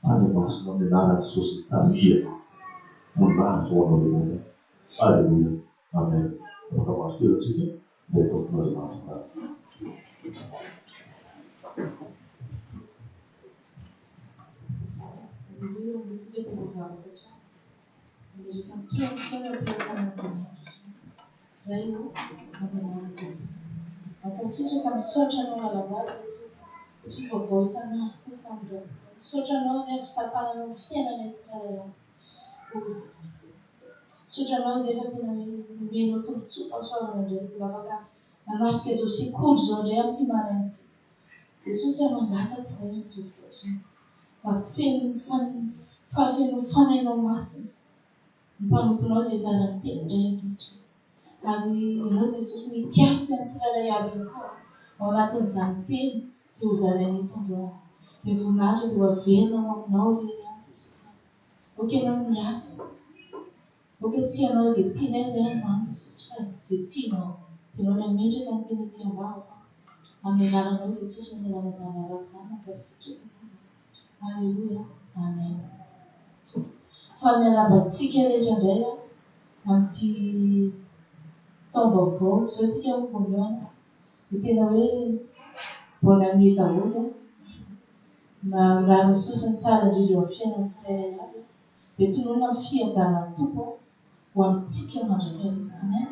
fanahy masina amin'ny anarana Jesosy tarihana. Voninahitra ho anao lehilahy. Alleluia. Amen. Afaka maso kely atsika. Dia tompon'Andriamanitra. Makasitraka misaotra anao malagasy satria vaovao isan'andro koa famindra. Misaotra anao zay fitantananao fiainana tsirairay. Misaotra anao zay efa tena nomenao tombotsoa pasoavana indray mbola afaka manatrika izao sekoly izao indray amin'ity maraina ity. Jesosy mangataka izay amin'izao fotsiny. Fafeno fanainao masina. Ny mpanomponao izay zanany teny indray ankehitriny. Ary ianao Jesosy nikasika ny tsirairay aby ihany koa ao anatin'izany teny izay ho zarainy eto androany. Dia voninahitra dia averina aminao irery ihany Jesosy. Oka ianao miasa. Oka tsy ianao izay tianay izay androany Jesosy fa izay tianao. Ianao nametraka ny teny ety ambavaka. Amin'ny anaranao Jesosy ny lalana izany araka izany mankasitraka. Alleluia. Amen. Fa miarabantsika rehetra indray amin'ity taom-baovao izao tsika voaloana dia tena hoe bona ny daholo raha ny sosiny tsara indrindra eo amin'ny fiainana tsirairay aby dia tonoina ny fiadanan'ny tompo ho amintsika mandrakariva. Amen.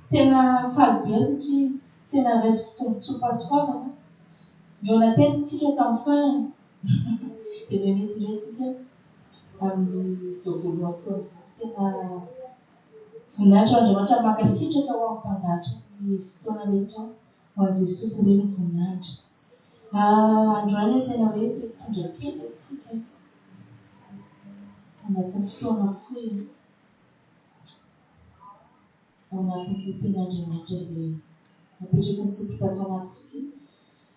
Tena faly be satria tena raisiko tombotsoa pasoavana miona tetisika tamin'ny farany dia menetirentsika amin'izao voalohany taona izany. Tena voninahitra Andriamanitra mankasitraka ho amin'ny mpandatra ny fotoana rehetra ho an'i Jesosy ireny voninahitra. Androany tena hoe tondra kely antsika anatin'ny fotoana fohy ao anatin'ity tena Andriamanitra izay napetraka ny tompo tato anaty ity.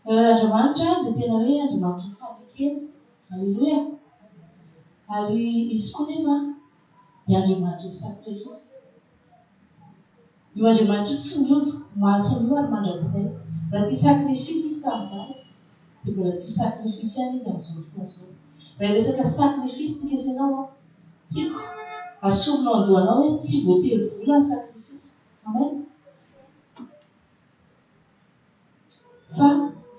Andriamanitra dia tena hoe Andriamanitra mifanekena. Alleluia. Ary izy koa nefa dia Andriamanitra sakrifisy. Io Andriamanitra tsy miova, mahatsy miova ary mandrakizay. Raha tia sakrifisy izy tamin'izany dia mbola tia sakrifisy ihany izy amin'izao fotoana izao. Raha resaka sakrifisy tsika isanao tiako asorinao andohanao hoe tsy voatery vola ny sakrifisy. Amen. Fa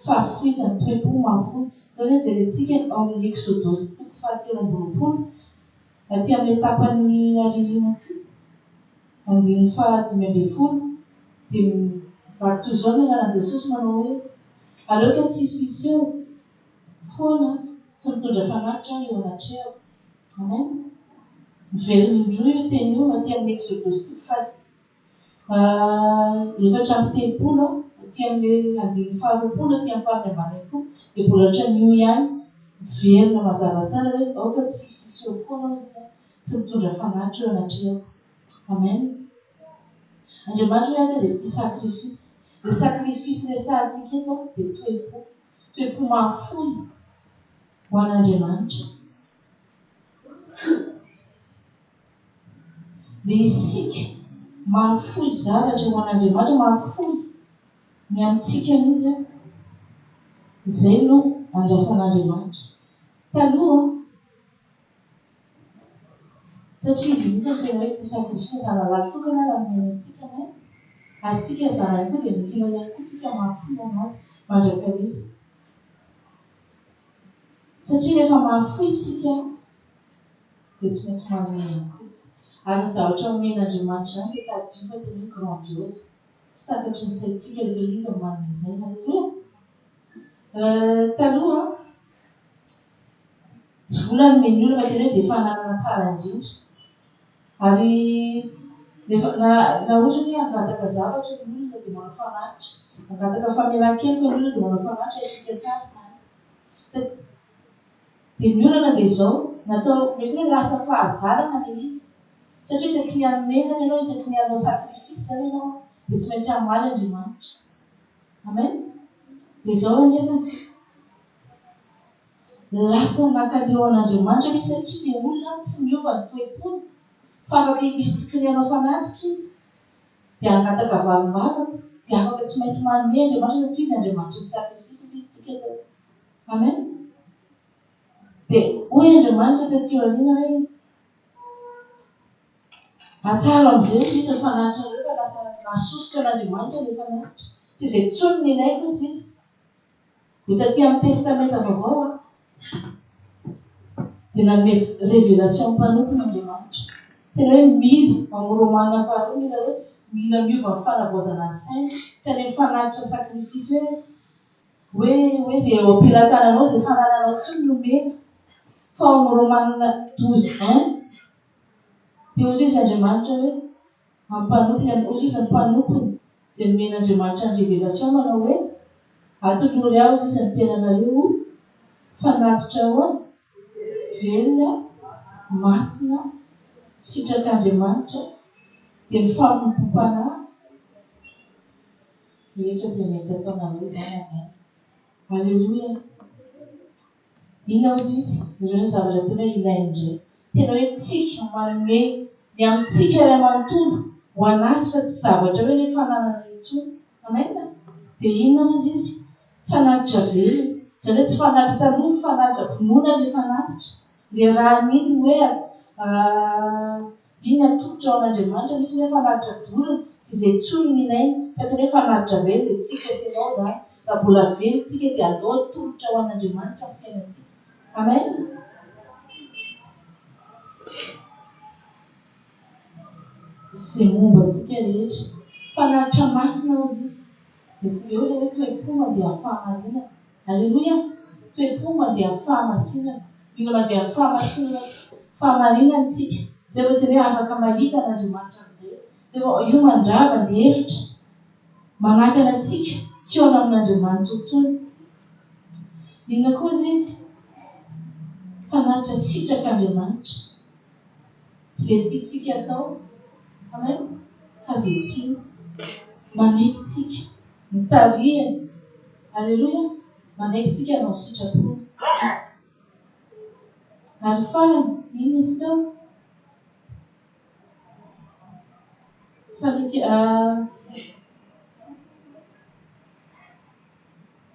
fahafoizan'ny toepo mahafoy. Tena jerentsika ao amin'ny Exodosy 7:20 aty amin'ny tapany aririna ity. 5:12 dia mivaky toy izao ny anaran'i Jesosy manao hoe aleoka tsisy iseho foana tsy mitondra fanatitra eo anatrehako. Amen. Miverina indroa io teny io aty amin'ny Exodosy 7:30 aty amin'ny 5:20 aty amin'ny farany ambany koa dia mbola ohatran'io ihany miverina mazava tsara hoe aoka tsisy iseho foana tsy mitondra fanatitra eo anatrehako. Amen. Andriamanitra hoe dia tia sakrifisy. Ilay sakrifisy resahantsika eto dia toepo mahafoy ho an'Andriamanitra. Dia isika mahafoy zavatra ho an'Andriamanitra, mahafoy ny amintsika mihitsy izay no andrasan'Andriamanitra. Taloha satria izy mihitsy tena hoe tia sakrifisy zanalary tokana raha nomena antsika me ary tsika zanany koa dia mila ihany koa tsika mahafoy anazy mandrakariva. Satria rehefa mahafoy isika dia tsy maintsy manome ihany koa izy. Ary ny zavatra omen'Andriamanitra izany dia tadidro fa tena hoe grandiose, tsy takatry ny saintsika rehefa izy ny manome izay. Haleloia. Taloha tsy vola nomeny olona fa tena hoe izay fananana tsara indrindra. Ary rehefa na ohatra hoe hangataka zavatra ny olona dia manao fanatitra, hangataka famelan-keloka ny olona dia manao fanatitra haitsika tsara izany. Dia ny olana dia izao natao mety hoe lasa fahazarana ilay izy, satria isaky ny hanomezana ianao, isaky ny hanao sakrifisy izany ianao dia tsy maintsy hamaly Andriamanitra. Amen. Dia izao anefa lasa nankaleho an'Andriamanitra ilay satria ilay olona tsy miova ny toe-pony, fa afaka isaky ny hanao fanatitra izy dia hangataka valim-bavaka dia afaka tsy maintsy manome Andriamanitra satria izy Andriamanitra ny sakrifisy izy tsika tao. Amen. Dia hoy Andriamanitra taty aoriana hoe atsara amin'izay hoe sisa fanatitra ireo fa lasa nasosotra an'Andriamanitra ilay fanatitra. Tsy izay tsony ny ilaiko izy izy. Dia taty amin'ny testamenta vaovao dia nanome révélation mpanompo n'Andriamanitra. Tena hoe mila amin'ny Romanina faharoa mila hoe mila miova ny fanavaozana ny saina, tsy any fanatitra sakrifisy hoe izay eo am-pilatananao izay fanananao tsy nomena. Fa amin'ny Romanina 12:1 dia hoy izy Andriamanitra hoe amin'ny hoy izy ny mpanompony izay nomen'Andriamanitra ny révélation manao hoe atolory aho izy ny tenanareo fanatitra ahoana, velona, masina, sitrak'Andriamanitra dia ny fampompompanahy rehetra izay mety ataonareo izany. Amen. Haleloia. Inona hozy izy? Ireo ny zavatra tena hoe ilaindray. Tena hoe tsika manome ny amintsika iray manontolo ho anazy fa tsy zavatra hoe ilay fananana intsony. Amen. Dia inona hozy izy? Fanatitra velona. Izany hoe tsy fanatitra taloha, fanatitra vonoina ilay fanatitra. Ilay raha nino hoe inona atolotra ao an'Andriamanitra, misy hoe fanatitra dorana, tsy izay tsony ny ilaina, fa tena hoe fanatitra velona dia tsika sy ianao izany. Raha mbola velona tsika dia atao atolotra ao an'Andriamanitra ny fiainantsika. Amen. Izay momba antsika rehetra. Fanatitra masina hozy izy. Dia sy eo ilay hoe toe-po mandeha amin'ny fahamarinana. Haleloia. Toe-po mandeha amin'ny fahamasinana. Mila mandeha amin'ny fahamasinana sy fahamarinana tsika. Izay hoe tena hoe afaka mahita an'Andriamanitra amin'izay. Dia io mandrava ny hevitra manakana antsika tsy eo amin'Andriamanitra intsony. Inona koa izy? Fanatitra sitrak'Andriamanitra. Izay tiantsika atao. Amen. Fa izay tiana manaiky tsika mitarihana. Haleloia. Manaiky tsika hanao sitraponina. Ary farany inona izy tao?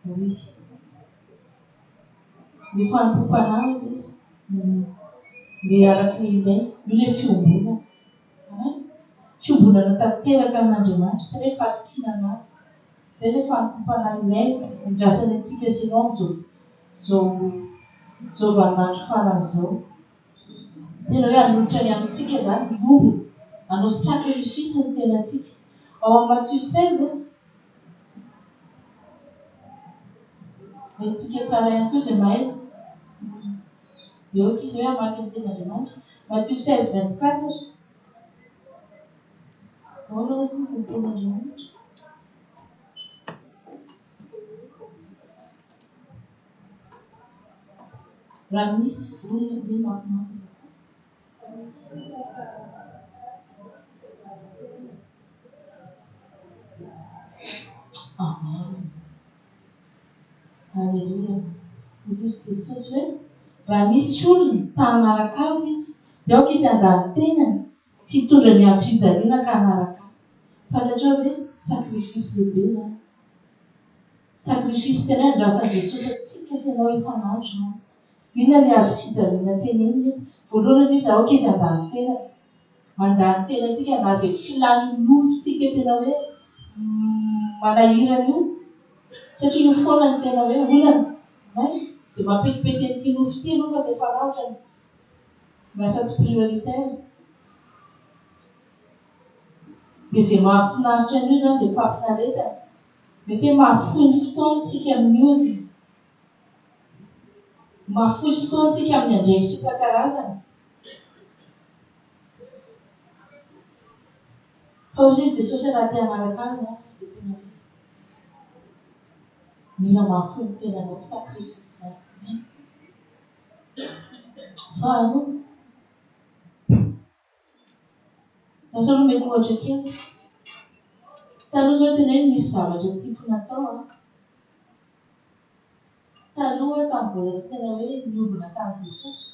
Oui. Ny fanompompanahy izy izy. Ilay araka ilay, io ilay fiombonana. Amen. Fiombonana tanteraka amin'Andriamanitra, tena hoe fatoriana azy. Izay ilay fanompompanahy ilay indrasany antsika sy ianao amin'izao vaninandro faran'izao. Tena hoe hanolotra ny amintsika izany olo, hanao sakrifisy ny tenantsika. Ao amin'ny Matthieu 16 mentsika tsara ihany koa izay mahay. Dia ohatra izy hoe hamaky ny ten'Andriamanitra. Matthieu 16:24. Ahoana hozy izy ny ten'Andriamanitra? Raha misy olona be mafimafy. Amen. Haleluia. Hozy izy Jesosy hoe raha misy olona ta hanaraka azy izy dia aoka izy handany tenany, tsy hitondra ny azo fijaliana ka hanaraka. Fantatrao ve sakrifisy lehibe izany? Sakrifisy tena andrasan'i Jesosy antsika sy ianao isan'andro. Inona ny azo fijaliana teneniny? Voalohany izy aoka izy handany tenany. Handany tenantsika na izay filany nofontsika tena hoe manahirana io. Satria io foana ny tena hoe olana. Izay mampetipety an'ity nofo ity aloha fa dia fanaotrany. lasa tsy prioritaire. Dia izay mahafinaritra an'io zany izay fahafinaretana. Mety hoe mahafoy ny fotoantsika amin'ny ovy. Mahafoy fotoantsika amin'ny andraikitra isan-karazany. Fa hozy izy dia sosy raha tia hanaraka azy no sisy dia tena hoe mila mahafoy ny tenanao sakrifisy zany. Faharoa, lasa aloha mety ohatra kely. Taloha zao tena hoe nisy zavatra tiako natao. Taloha tamin'ny mbola tsy tena hoe niovina tamin'i Jesosy.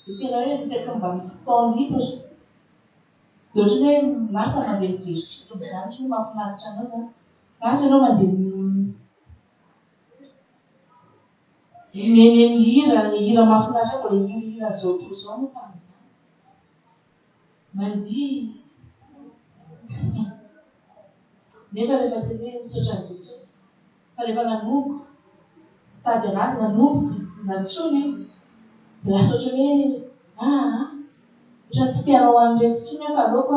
Dia tena hoe resaka mba misy temps libre. Dia ohatran'ny hoe lasa mandeha mijery film izany tsy hoe mahafinaritra anao zany. Lasa ianao mandeha mihira, ilay hira mahafinaritra mbola hira zao tontolo izao no tamin'izany. Mandihy. Nefa rehefa tena hoe nisaotran'i Jesosy, fa rehefa nanomboka, tady anazy nanomboka, nantsony, dia lasa ohatra hoe ohatran'ny tsy tianao an'ireny intsony fa aleoko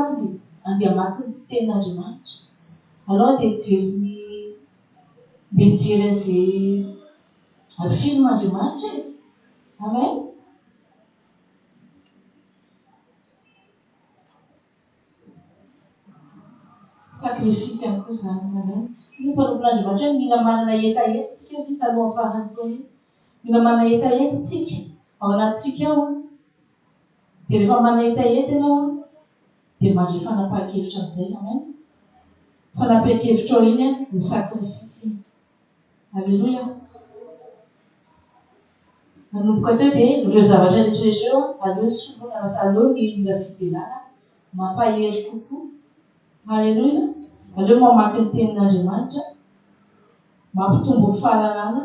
andeha hamaky ny tenin'Andriamanitra. Aleo andeha hijery an'izay film Andriamanitra e. Amen. Sakrifisy ihany koa izany. Amen. Izy mpanompon'Andriamanitra hoe mila manana hetaheta tsika io sisa talohan'ny farany taona iny. Mila manana hetaheta tsika ao anatintsika ao. Dia rehefa manana hetaheta ianao dia mandray fanapahan-kevitra amin'izay. Amen. Fanapahan-kevitra ao iny ny sakrifisy. Alleluia. Nanomboka teo dia ireo zavatra rehetrarehetra eo aleo soloina lasa aleo ny mila fidelana mampahery kokoa. Alleluia. Aleo mamaky ny tenin'Andriamanitra, mampitombo fahalalana,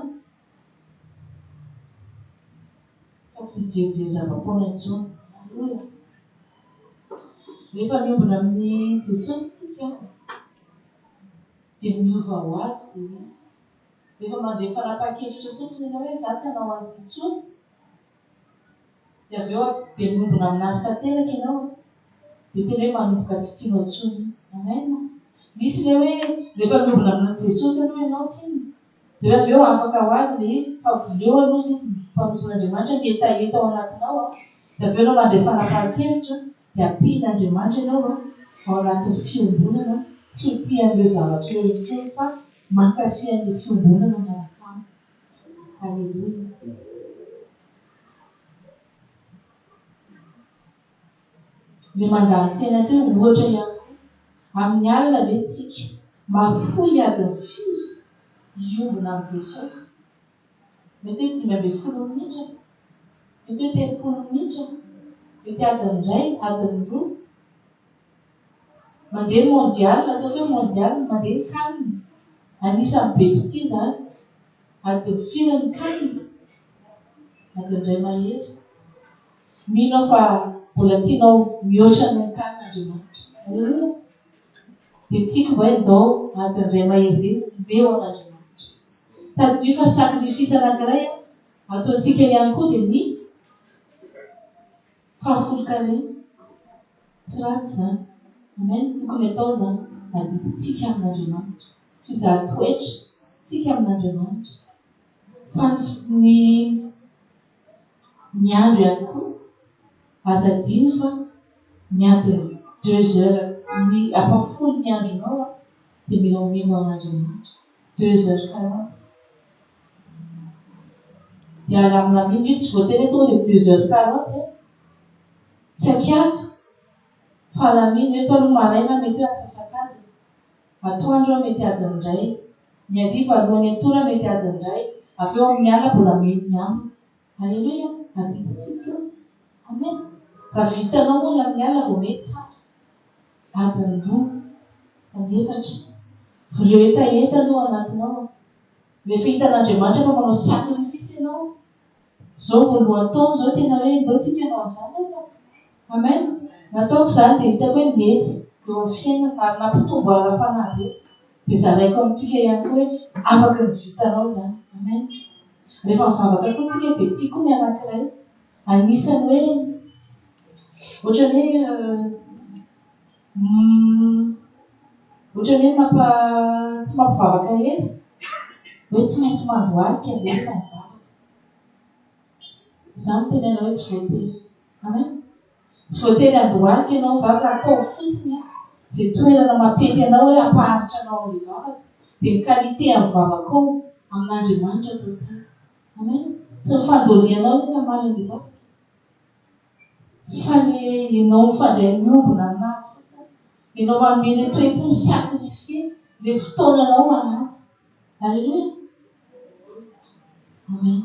fa tsy mijery zava-poana intsony. Alleluia. Rehefa miombona amin'ny Jesosy tsika dia miova ho azy dia izy. Rehefa mandray fanapahan-kevitra fotsiny ianao hoe izaho tsy hanao an'ity intsony, dia avy eo dia miombona aminazy tanteraka ianao dia tena hoe manomboka tsy tianao intsony. Amen. Misy ilay hoe rehefa miombona amin'ny Jesosy aloha ianao tsiny, dia avy eo afaka ho azy ilay izy, fa voleo aloha izy mpanompon'Andriamanitra ny hetaheta ao anatinao dia avy eo ianao mandray fanapahan-kevitra dia ampian'Andriamanitra ianao ao anatin'ny fiombonana. Tsy ho tian'ireo zavatra eo intsony fa mankafy an'ilay fiombonana miaraka aminy. Alleluia. Ilay mandalo tena teo ohatra ihany koa. Amin'ny alina ve tsika mahafoy adiny firy hiombona amin'ny Jesosy? Mety hoe 5 minitra, mety hoe 8 minitra, mety adiny iray, adiny roa. Mandeha mondial, ataoko hoe mondial, mandeha ny Cannes. Anisan'ny be mpity zany. Adiny firy ny Cannes? Adiny iray mahery. Mino aho fa mbola tianao mihoatra ny Cannes-n'Andriamanitra. Alleluia. Dia tiako mba hoe ndao adiny iray mahery izay be ao an'Andriamanitra. Tadio fa sakrifisy anankiray ataontsika ihany koa dia ny fahafolokarena. Tsy ratsy izany. Amen. Tokony atao izany adiditsika amin'Andriamanitra. Fizahan-toetra tsika amin'Andriamanitra. Fa ny andro ihany koa aza adino fa ny adiny 2 heures, ny apafolo ny andronao dia mila omena amin'Andriamanitra. 2h40. Dia alaminamina io tsy voatery tonga dia 2h40 tsy akiato. Fa alamina eto aloha maraina mety hoe atsasakady. Atoandro mety adiny iray. Ny hariva alohan'ny atora mety adiny iray. Avy eo amin'ny alina mbola mety ny aminy. Alleluia. Adiditsika io. Amen. Raha vitanao moa ny amin'ny alina vao mety tsara. Adiny 2, adiny 4. Voleo hetaheta aloha anatinao. Rehefa hitan'Andriamanitra fa manao sakrifisy ianao. Zao voalohany taona zao tena hoe ndao tsika ianao an'izany eto. Amen. Nataoko izany dia hitako hoe mety eo amin'ny fiainana ary nampitombo ara-panahy be. Dia zaraiko amintsika ihany koa hoe afaka ny vitanao izany. Amen. Rehefa mivavaka koa tsika dia tiako ny anankiray. Anisany hoe ohatrany hoe tsy mampivavaka ela hoe tsy maintsy mandoalika ve fa mivavaka. Izany tenena hoe tsy voatery. Amen. Tsy voatery andoalika ianao mivavaka, atao fotsiny izay toerana mampety anao hoe hampaharitra anao amin'ilay vavaka, dia ny qualité amin'ny vavaka ao amin'Andriamanitra atao tsara. Amen. Tsy mifandolianao nefa maly an'ilay vavaka, fa le ianao mifandray miombona aminazy fotsiny, ianao manome ilay toe-po ny sakrifie ilay fotoananao anazy. Alleluia. Amen.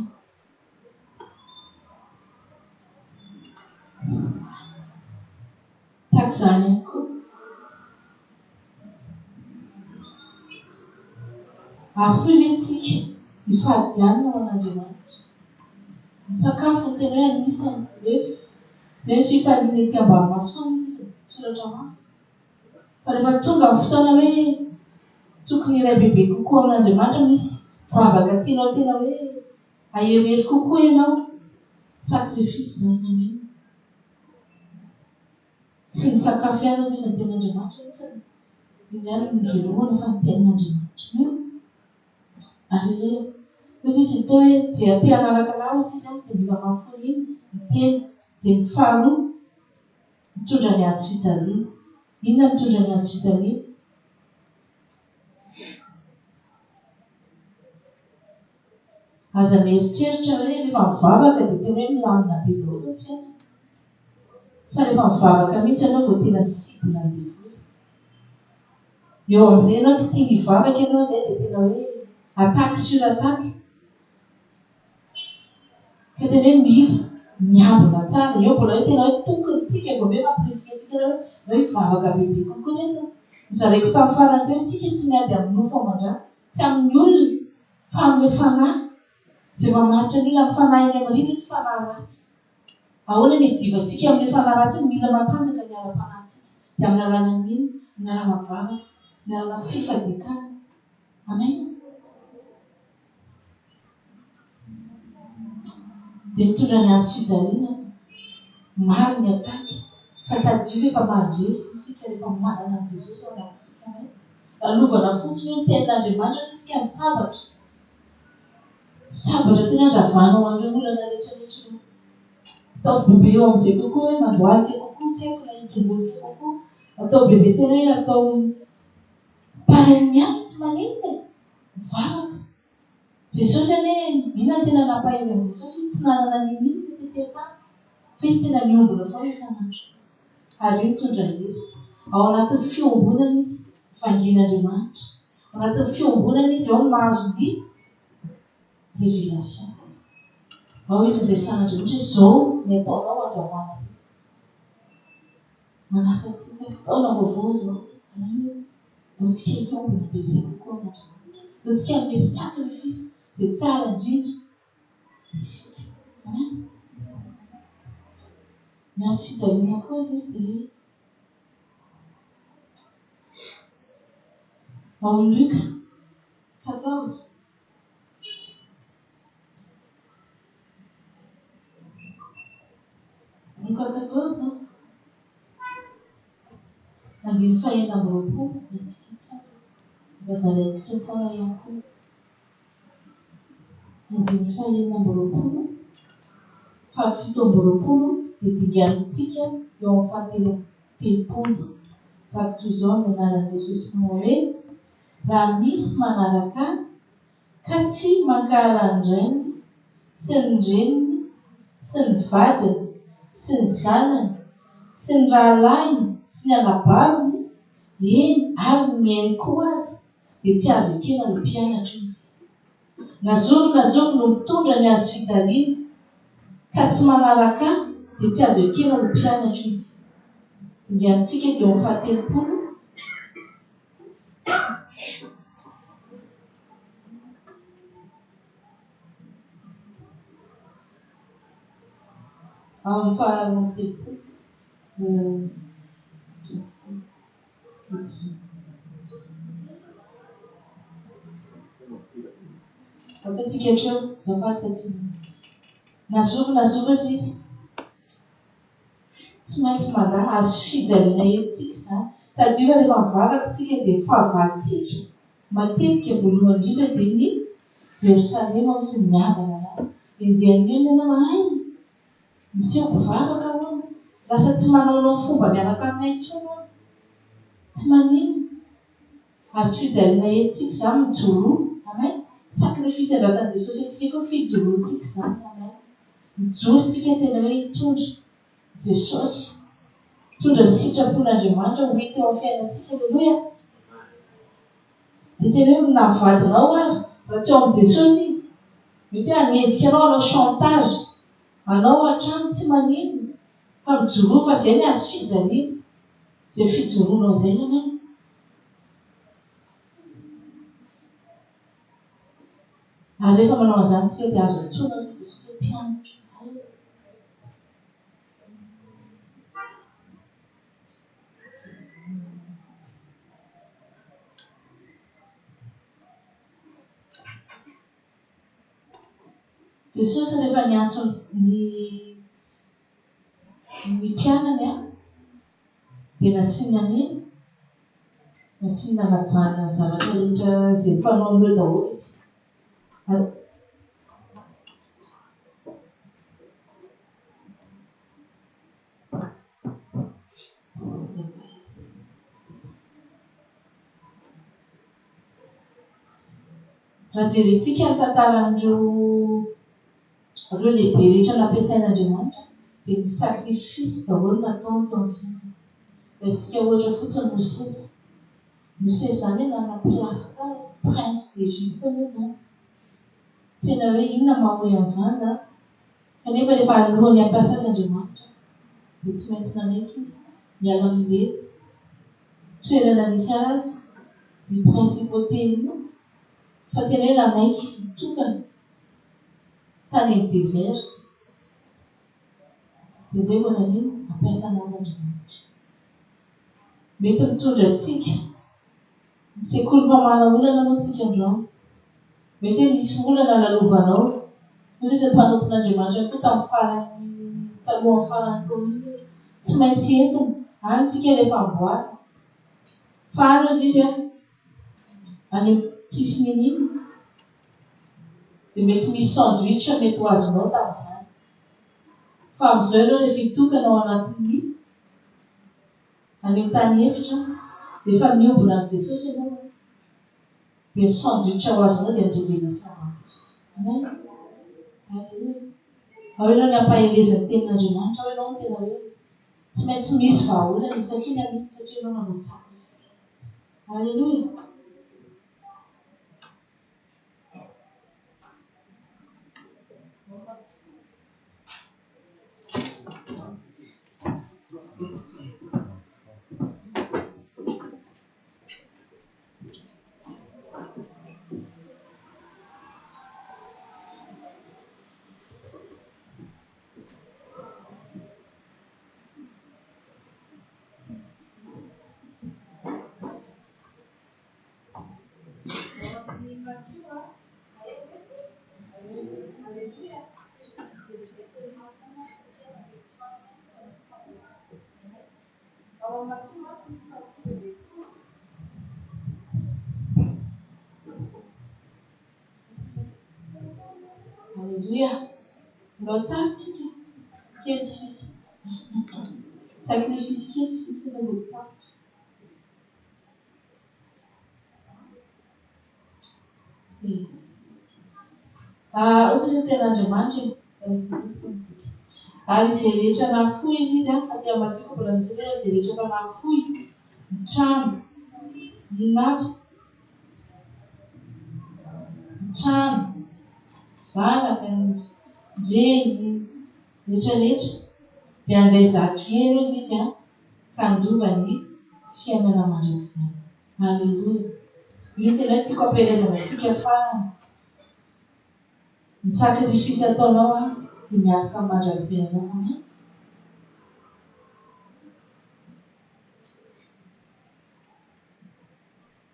Tahaka izany ihany koa. Afoy ve tsika hifadianana ho an'Andriamanitra? Ny sakafo ny tena hoe anisany izay ny fifaliana ety ambany masoa izy soratra masina. Fa rehefa tonga amin'ny fotoana hoe tokony iray bebe kokoa amin'Andriamanitra, misy vavaka tianao tena hoe aherihery kokoa ianao, sakrifisy izany. Amen. Tsy ny sakafo ihany ao sisa ny tenin'Andriamanitra, mihitsy iny ihany ny veloana fa ny tenin'Andriamanitra. Alleluia. Fa sisy atao hoe izay ate hanalakalao sisa dia mila mahafony iny ny teny. Dia ny faharoa mitondra ny azy fijaliana. Inona mitondra ny azy fijaliana? Aza mieritreritra hoe rehefa mivavaka dia tena hoe milamina be daholo ny fiainana. Fa rehefa mivavaka mihitsy ianao vao tena sibona ny devoly. Eo amin'izay ianao tsy tia hivavaka ianao izay dia tena hoe attaque sur attaque. Ka tena hoe mila miambina tsara. Eo mbola hoe tena hoe tokony tsika vao hoe mampirisika antsika hoe hivavaka bebe kokoa reto. Zareko tamin'ny farany teo tsika tsy miady amin'ny nofo aman-drano, tsy amin'ny olona fa amin'ilay fanahy. Izay mamaritra ny olona amin'ny fanahy eny amin'ny rivo sy fanahy ratsy. Ahoana ny divantsika amin'ilay fanahy ratsy mila matanjaka ny ara-panahintsika. Dia amin'ny alalan'ny iny, ny alana vavaka, ny alana fifadikana. Amen. Dia mitondra ny azy fijaliana, maro ny ataky, fa tadio efa mandresy isika rehefa manana an' Jesosy ao anatintsika. Amen. Lalovana fotsiny hoe tenin'Andriamanitra isika ny sabatra. Sabatra tena andravanao an'ireo olana rehetrarehetra. Atao bebe eo amin'izay kokoa hoe mandoalika kokoa, tsy haiko na hitongolika kokoa. Atao bebe tena hoe atao paren'ny miandry tsy maninona mivavaka. Jesosy ane inona tena nampahaizan'i Jesosy, izy tsy nanana ninina tetehana, fa izy tena niombona foana isan'andro. Ary io mitondra hery. Ao anatin'ny fiombonana izy vangin'Andriamanitra. Ao anatin'ny fiombonana izy ao no mahazo ny révélation. Ao izy resan'Andriamanitra izao ny ataonao andravanana. Manasa antsika taona vaovao izao. Antsika hiombona bebe kokoa an'Andriamanitra. Antsika hanome sakrifisy izay tsara indrindra isika. Amen. Ny azy fijaliana koa izy dia hoe ao amin'ny Luka 14. Luka 14 andiny fahaenina amby roapolo antsika tsara. Mba zaraintsika foana ihany koa. Andiny fahaenina amby roapolo, fahafito amby roapolo dia dinganitsika eo amin'ny fahatelopolo. Fa toy izao ny anaran'i Jesosy manao hoe raha misy manaraka ka tsy mankarary ny rainy sy ny reniny sy ny vadiny sy ny zanany sy ny rahalahiny sy ny anabaviny, eny ary ny ainy koa aza, dia tsy azo ekena no mpianatra izy. Nazoro no mitondra ny azo fijaliana ka tsy manaraka dia tsy azo ekena no mpianatra izy. Dingantsika dia amin'ny fahatelopolo. Amin'ny fahatelopolo. Ataontsika hatreo zafady fa tsy nazoro izy tsy tsy maintsy azo fijaliana entsika izany. Tadioana rehefa mivavaka tsika dia fahavalontsika matetika voalohany indrindra dia ny Jerosalema ozy ny miavana ihany. Enjehan'ny olona ianao miseho mpivavaka ahoana, lasa tsy manaonao fomba miaraka aminay intsony ao. Tsy manino. Azo fijaliana entsika izany mijoro. Amen. Sakrifisy andrasan'i Jesosy antsika koa fijoroantsika izany. Amen. Mijoro tsika tena hoe hitondra Jesosy, hitondra sitrapon'Andriamanitra ho hita eo amin'ny fiainantsika. Aleluia. Dia tena hoe navadinao ary raha tsy ao amin'ny Jesosy izy. Mety hoe hanenjika anao hanao chantage, anao hatrany tsy manino, fa mijoro fa izay ny azo fijaliana. Izay fijoroanao izay. Amen. Ary rehefa manao an'izany tsika dia azo antsoina izy Jesosy mpianatra. Jesosy rehefa niantso ny mpianany dia nasiana nino? Nasiana najana ny zavatra rehetra izay mpanao amin'ireo daholo izy. Raha jerentsika ny tantaran'ireo lehibe rehetra nampiasain'Andriamanitra dia ny sakrifisy daholo natao tao amin'ny fiainana. Raisika ohatra fotsiny Mosesy izany hoe nanana plasy tao, prince d'Egypte izany. Tena hoe inona mahoy an'izany kanefa rehefa alohan'ny hampiasa azy Andriamanitra dia tsy maintsy nanaiky izy miala amin'ilay toerana nisy azy, ny principauté-ny fa tena hoe nanaiky hitokana tany amin'ny désert. Dia izay vao nanino hampiasa azy Andriamanitra. Mety mitondra antsika sekolim-pamana olana moa tsika androany. Mety hoe misy olana lalovanao. Moa izy mpanompon'Andriamanitra koa tamin'ny talohan'ny farany taona tsy maintsy entina antsika rehefa amboary. Fa any ozy izy any amin'ny tsisiny inino dia mety misy sandwich mety ho azonao tamin'izany. Fa amin'izao ianao rehefa hitokana ao anatin'ny any amin'ny tany efitra dia efa miombona amin'ny Jesosy ianao dia ny sandwich ho azonao dia ny révélation amin'i Jesosy. Amen. Alleluia. Ao ianao ny hampahelezan'ny tenin'Andriamanitra, ao ianao ny tena hoe tsy maintsy misy vahaolana satria nanino satria ianao nanao sakrifisy. Alleluia. Alleluia. Mbola tsara tsika kely sisa. Sakrifisy kely sisa na voatapitra. Ozy izy tenin'Andriamanitra ary izay rehetra nafoy izy aty Mateo mbola misy hoe izay rehetra efa nafoy ny trano, ny nafy, ny trano, zanaka, ny reny, rehetrarehetra dia handray zato elo ozy izy ka handova ny fiainana mandrakizay. Alleluia. Io tena tiako ampielezana antsika farany. Ny sakrifisy ataonao dia miaraka amin'ny mandrakizay anao. Amen.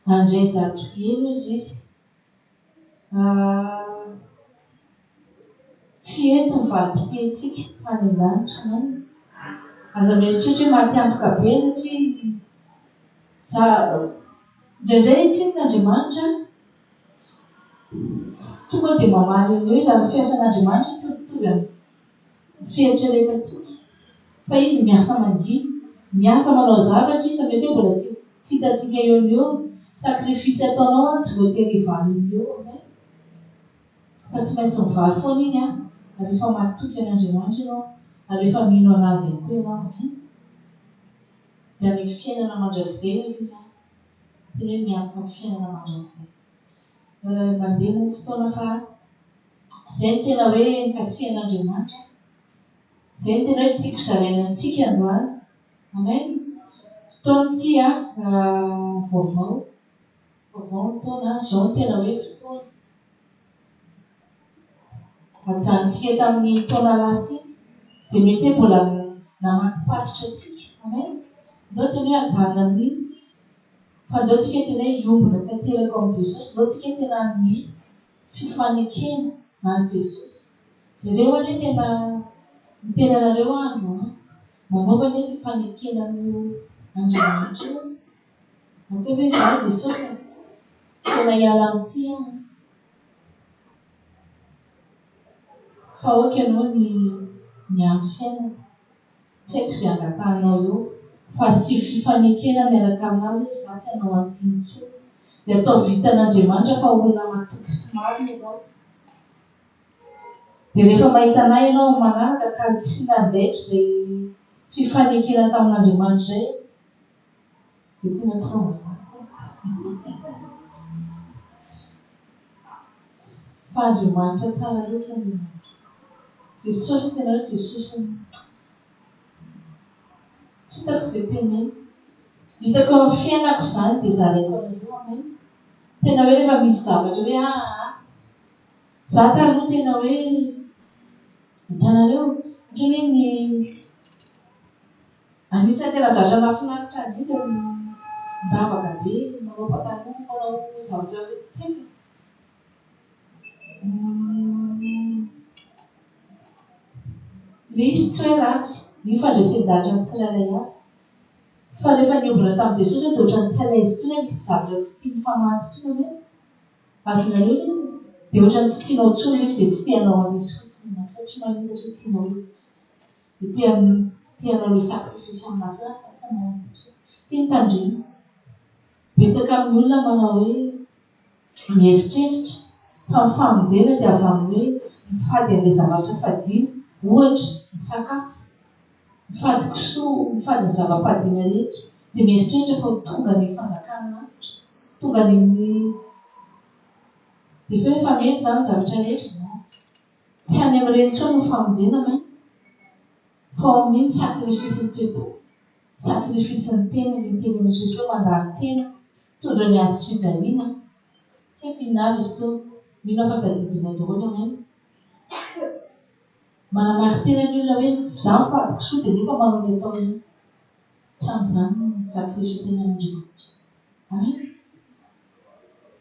Handray zato elo izy tsy eto ny valim-pitentsika any an-danitra. aza mieritreritra hoe mahatiantoka be satria indraindray tsinon'Andriamanitra tonga dia mamaly eo izany fiasan'Andriamanitra tsy mitovy amin'ny fieritreretantsika. Fa izy miasa mangina, miasa manao zavatra izy mety hoe mbola tsy hitantsika eo sakrifisy ataonao tsy voatery hivaly eo. Fa tsy maintsy mivaly foana iny ary rehefa matoky an'Andriamanitra ianao ary rehefa mino anazy ihany koa ianao. Dia ny fiainana mandrakizay izy izany. Tena hoe miantoka amin'ny fiainana mandrakizay. Mandeha mo fotoana fa izay no tena hoe nikasihan'Andriamanitra. Izay no tena hoe tiako zaraina antsika androany. Amen. Fotoana ity vaovao ny taona izao no tena hoe fotoana. Ajanontsika tamin'ny taona lasa izay mety hoe mbola namatipatitra antsika. Amen. Ndao tena hoe ajanona amin'iny. Fa ndao tsika tena hiombona tanteraka amin'ny Jesosy. Ndao tsika tena hanome fifanekena amin'ny Jesosy. Zareo anie tena anareo andro manaova ny fifanekena amin'ny Andriamanitra. Atao hoe za Jesosy tena hiala amin'ity fa oka ianao ny amin'ny fiainana. Tsy haiko izay angatahanao eo. Fa sy fifanekena miaraka aminazy za tsy hanao an'ity intsony. Dia atao vitan'Andriamanitra fa olona matoky sy maly ianao. Dia rehefa mahita anahy ianao manaraka ka tsy nandaitra izay fifanekena tamin'Andriamanitra izay, dia tena tromba. Fa Andriamanitra tsara loatra Andriamanitra. Jesosy tena hoe Jesosy tsy hitako izay teneny. Hitako amin'ny fiainako izany dia zaraiko anareo. Amen. Tena hoe rehefa misy zavatra hoe za taloha tena hoe hitanareo ohatran'ny hoe anisany tena zavatra mahafinaritra indrindra ndavaka be manao pataloha manao zavatra hoe tsy haiko. Ilay izy tsy hoe ratsy, io fandraisan-dahatra amin'ny tsirairay avy. Fa rehefa niombona tamin'i Jesosy dia ohatran'ny tsy alaizy intsony hoe misy zavatra tsy tiany famaky intsony hoe azonareo izy dia ohatran'ny tsy tianao intsony izy dia tsy tianao an'izy fotsiny satria maninona satria tianao izy. Dia tianao ilay sakrifisy aminazy tiany tandremo. Betsaka amin'ny olona manao hoe mieritreritra fa ny famonjena dia avy amin'ny hoe mifady an'ilay zavatra fadiana. Ohatra ny sakafo, mifady kisoa, mifady ny zava-padiana rehetra, dia mieritreritra fa tonga ny fanjakana lanitra, tonga ny dia efa mety izany zavatra rehetra. Tsy any amin'ireny intsony ny famonjena maina. Fa ao amin'iny sakrifisin'ny toepo, sakrifisin'ny tena, ny tenan'i Jesosy mandany tena, tondra ny azy fijaliana. Tsy haiko inona avy izy teo, mino afa tadidinao daholo maina. Manamary tena ny olona hoe za mifady kisoa dia nefa manao ny atao iny. Tsy amin'izany ny sakrifisin'ny Andriamanitra. Amen.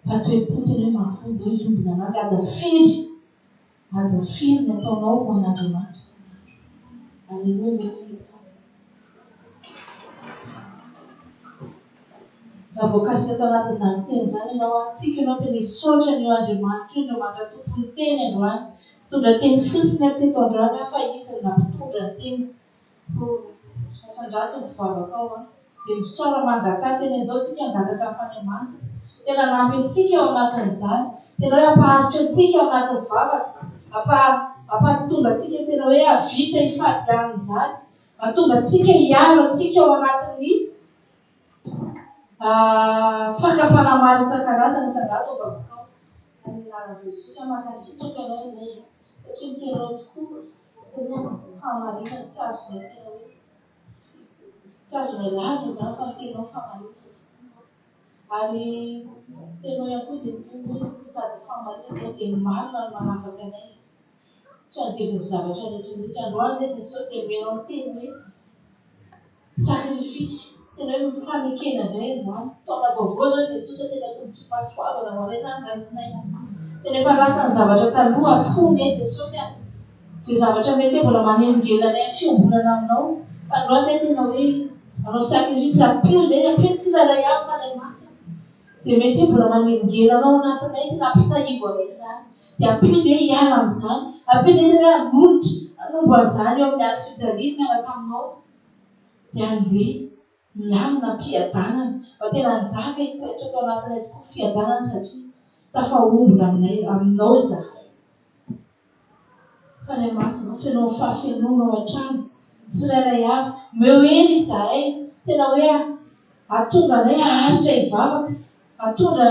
Fa toepo tena hoe mahafody hoe hiombona anazy adiny firy ny ataonao ho an'Andriamanitra. Alleluia ilay tsika tsara. Raha voakasika tao anatin'izany teny izany ianao tiako ianao tena hisaotra ny Andriamanitra io Andriamanitra tompony teny androany. Mitondra teny fotsiny teto androany fa izy nampitondra ny teny. Sasan-drato ny fivavaka ao dia misaora mangataka teny andao tsika hangataka amin'ny fanahy-masina. Tena nampy antsika ao anatin'izany. Tena hoe hampaharitra antsika ao anatin'ny vavaka. Hampatonga antsika tena hoe havita hifadianana izany. Hahatonga antsika hiaro antsika ao anatin'ny fakapana maro isan-karazany isan-gato ao vavaka ao. Amin'ny anaran'i Jesosy mankasitraka ianao izay. Satria ny tenao tokoa tena fahamarinana tsy azonay tena hoe tsy azonay lavitra izany fa ny tenao fahamarinana. Ary tenao ihany koa dia miteny hoe mitady fahamarinana izay dia marina no manafaka anay. Tsy handevy ny zavatra rehetrarehetra. Androany izay Jesosy dia menao ny teny hoe sakrifisy. Tena hoe mifanekena indray androany. Taona vaovao izao Jesosy tena tombontsom-pahasoavana ho anay izany raisinay. Tena efa lasa ny zavatra taloha fony Jesosy. Izay zavatra mety mbola manelingelanay fiombonana aminao Androa izay tena hoe anao sakrifisy rapio izay apeny tsirairay avy fa ilay masina. Izay mety hoe mbola manelingely anao anatinay tena ampitsahivy anay izany. Dia apio izay hiala amin'izany. Apio izay tena hoe hanolotra hanombo an'izany eo amin'ny hazo fijaliana miaraka aminao. Dia andeha milamina am-piadanana. Mba tena hanjaka hitoetraka ao anatinay tokoa fiadanana satria tafahombona aminao izahay. Fa ilay masina fenao fahafenoana ao an-trano. Tsirairay avy meo ely izahay tena hoe atonga anay aharitra hivavaka. Atonga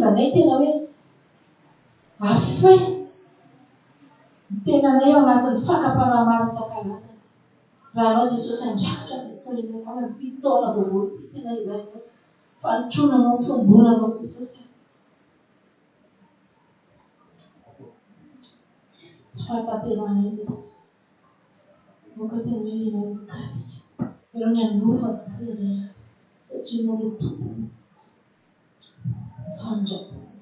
anay tena hoe afay ny tenanay ao anatin'ny fakapanahy maro isan-karazany. Raha anao Jesosy andrakatra ny tsirairay avy amin'ity taona vaovao ity tena ilainao. Fanotronanao, fiombonanao Jesosy. Tsy fahatanteranay Jesosy. Moka tena hoe ianao mikasika. Ianao ny hanova ny tsirairay avy. Satria ianao ilay tompony. Fandrampona.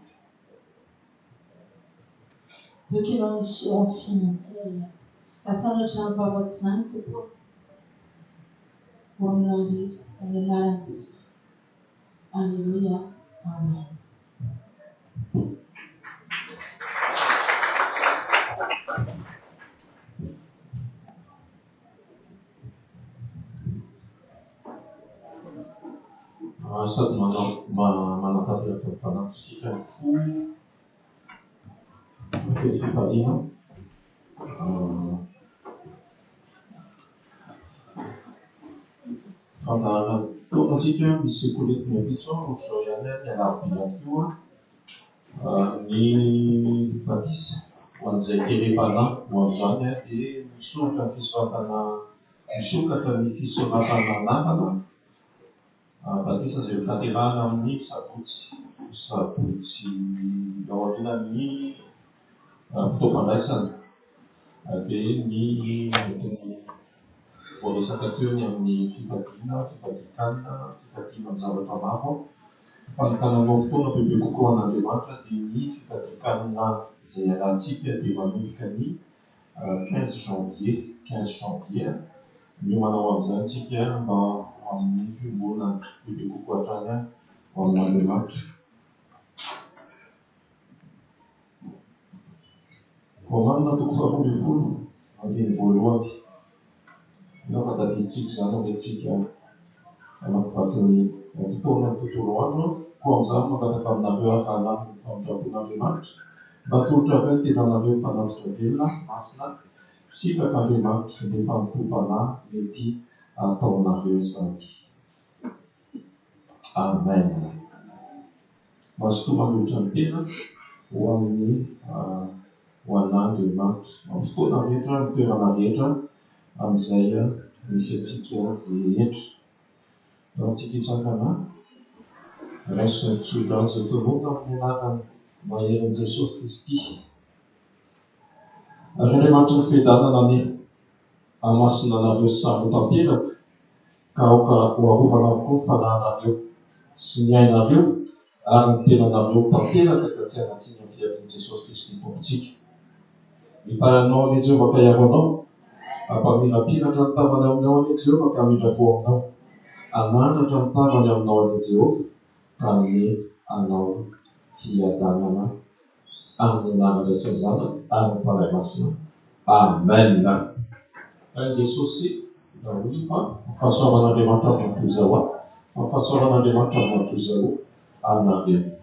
Dia ianao ny seho amin'ny fiainan'ny tsirairay avy. Asanatra mivavaka izany tompoko. Ho aminao irery amin'ny anaran'i Jesosy. Alleluia. Amen. Sady manatanteraka ny fanahy ny fo fefariana fandaharany taonantsika misy sekoletina mapitso ohatr'izao ihany ny alarobia koa ny batisa ho an'izay erepanahy ho an'izany dia misokatra ny fisoratana namana batisa izay tanterahana amin'ny sabotsy ao aorianany fitaovan-draisana dia ny voaresaka teo ny amin'ny fifadiana ny zavatra maro fanokananao fotoana bebe kokoa an'Andriamanitra dia ny fifadikanana izay alantsika dia manomboka ny 15 janvier ny manao amin'izany tsika mba amin'ny fiombona bebe kokoa hatrany ho amin'Andriamanitra. Romanina toko 12 andiny voalohany. Ina tadiditsika izany amintsika anakivaky ny fotoana ny tontolo andro koa amin'izany mangataka aminareo ahalalana ny famindrapon'Andriamanitra mba tolotra avy ny tenanareo fananitra velona masina sy kak'Andriamanitra ny fanompoam-panahy mety ataonareo izany. Amen. Mazotoa manolotra ny tena ho an'Andriamanitra. Fotoana rehetra, ny toerana rehetra amin'izay misy antsika rehetra. Raha antsika hitsangana, raisina ny tsodrano izay tonoana amin'ny anarany maheran'i Jesosy Kristy. Ary Andriamanitra ny fiadanana ny hamasina anareo samy tanteraka ka aoka ho arovana avokoa ny fanahinareo sy ny ainareo ary ny tenanareo tanteraka ka tsy hanatsiny amin'ny fiavin'i Jesosy Kristy tompontsika. Mitaranao any Jehovah ka hiaro anao, ampamirapiratra ny tavany aminao any Jehovah ka midrapo aminao, anandratra ny tavany aminao any Jehovah ka ny anao fiadanana amin'ny anarana isa zanaka ary ny fanahy masina. Amen. Jesosy raholy fa fahasoavan'Andriamanitra mampiozao aho, fahasoavan'Andriamanitra mampiozao anareo.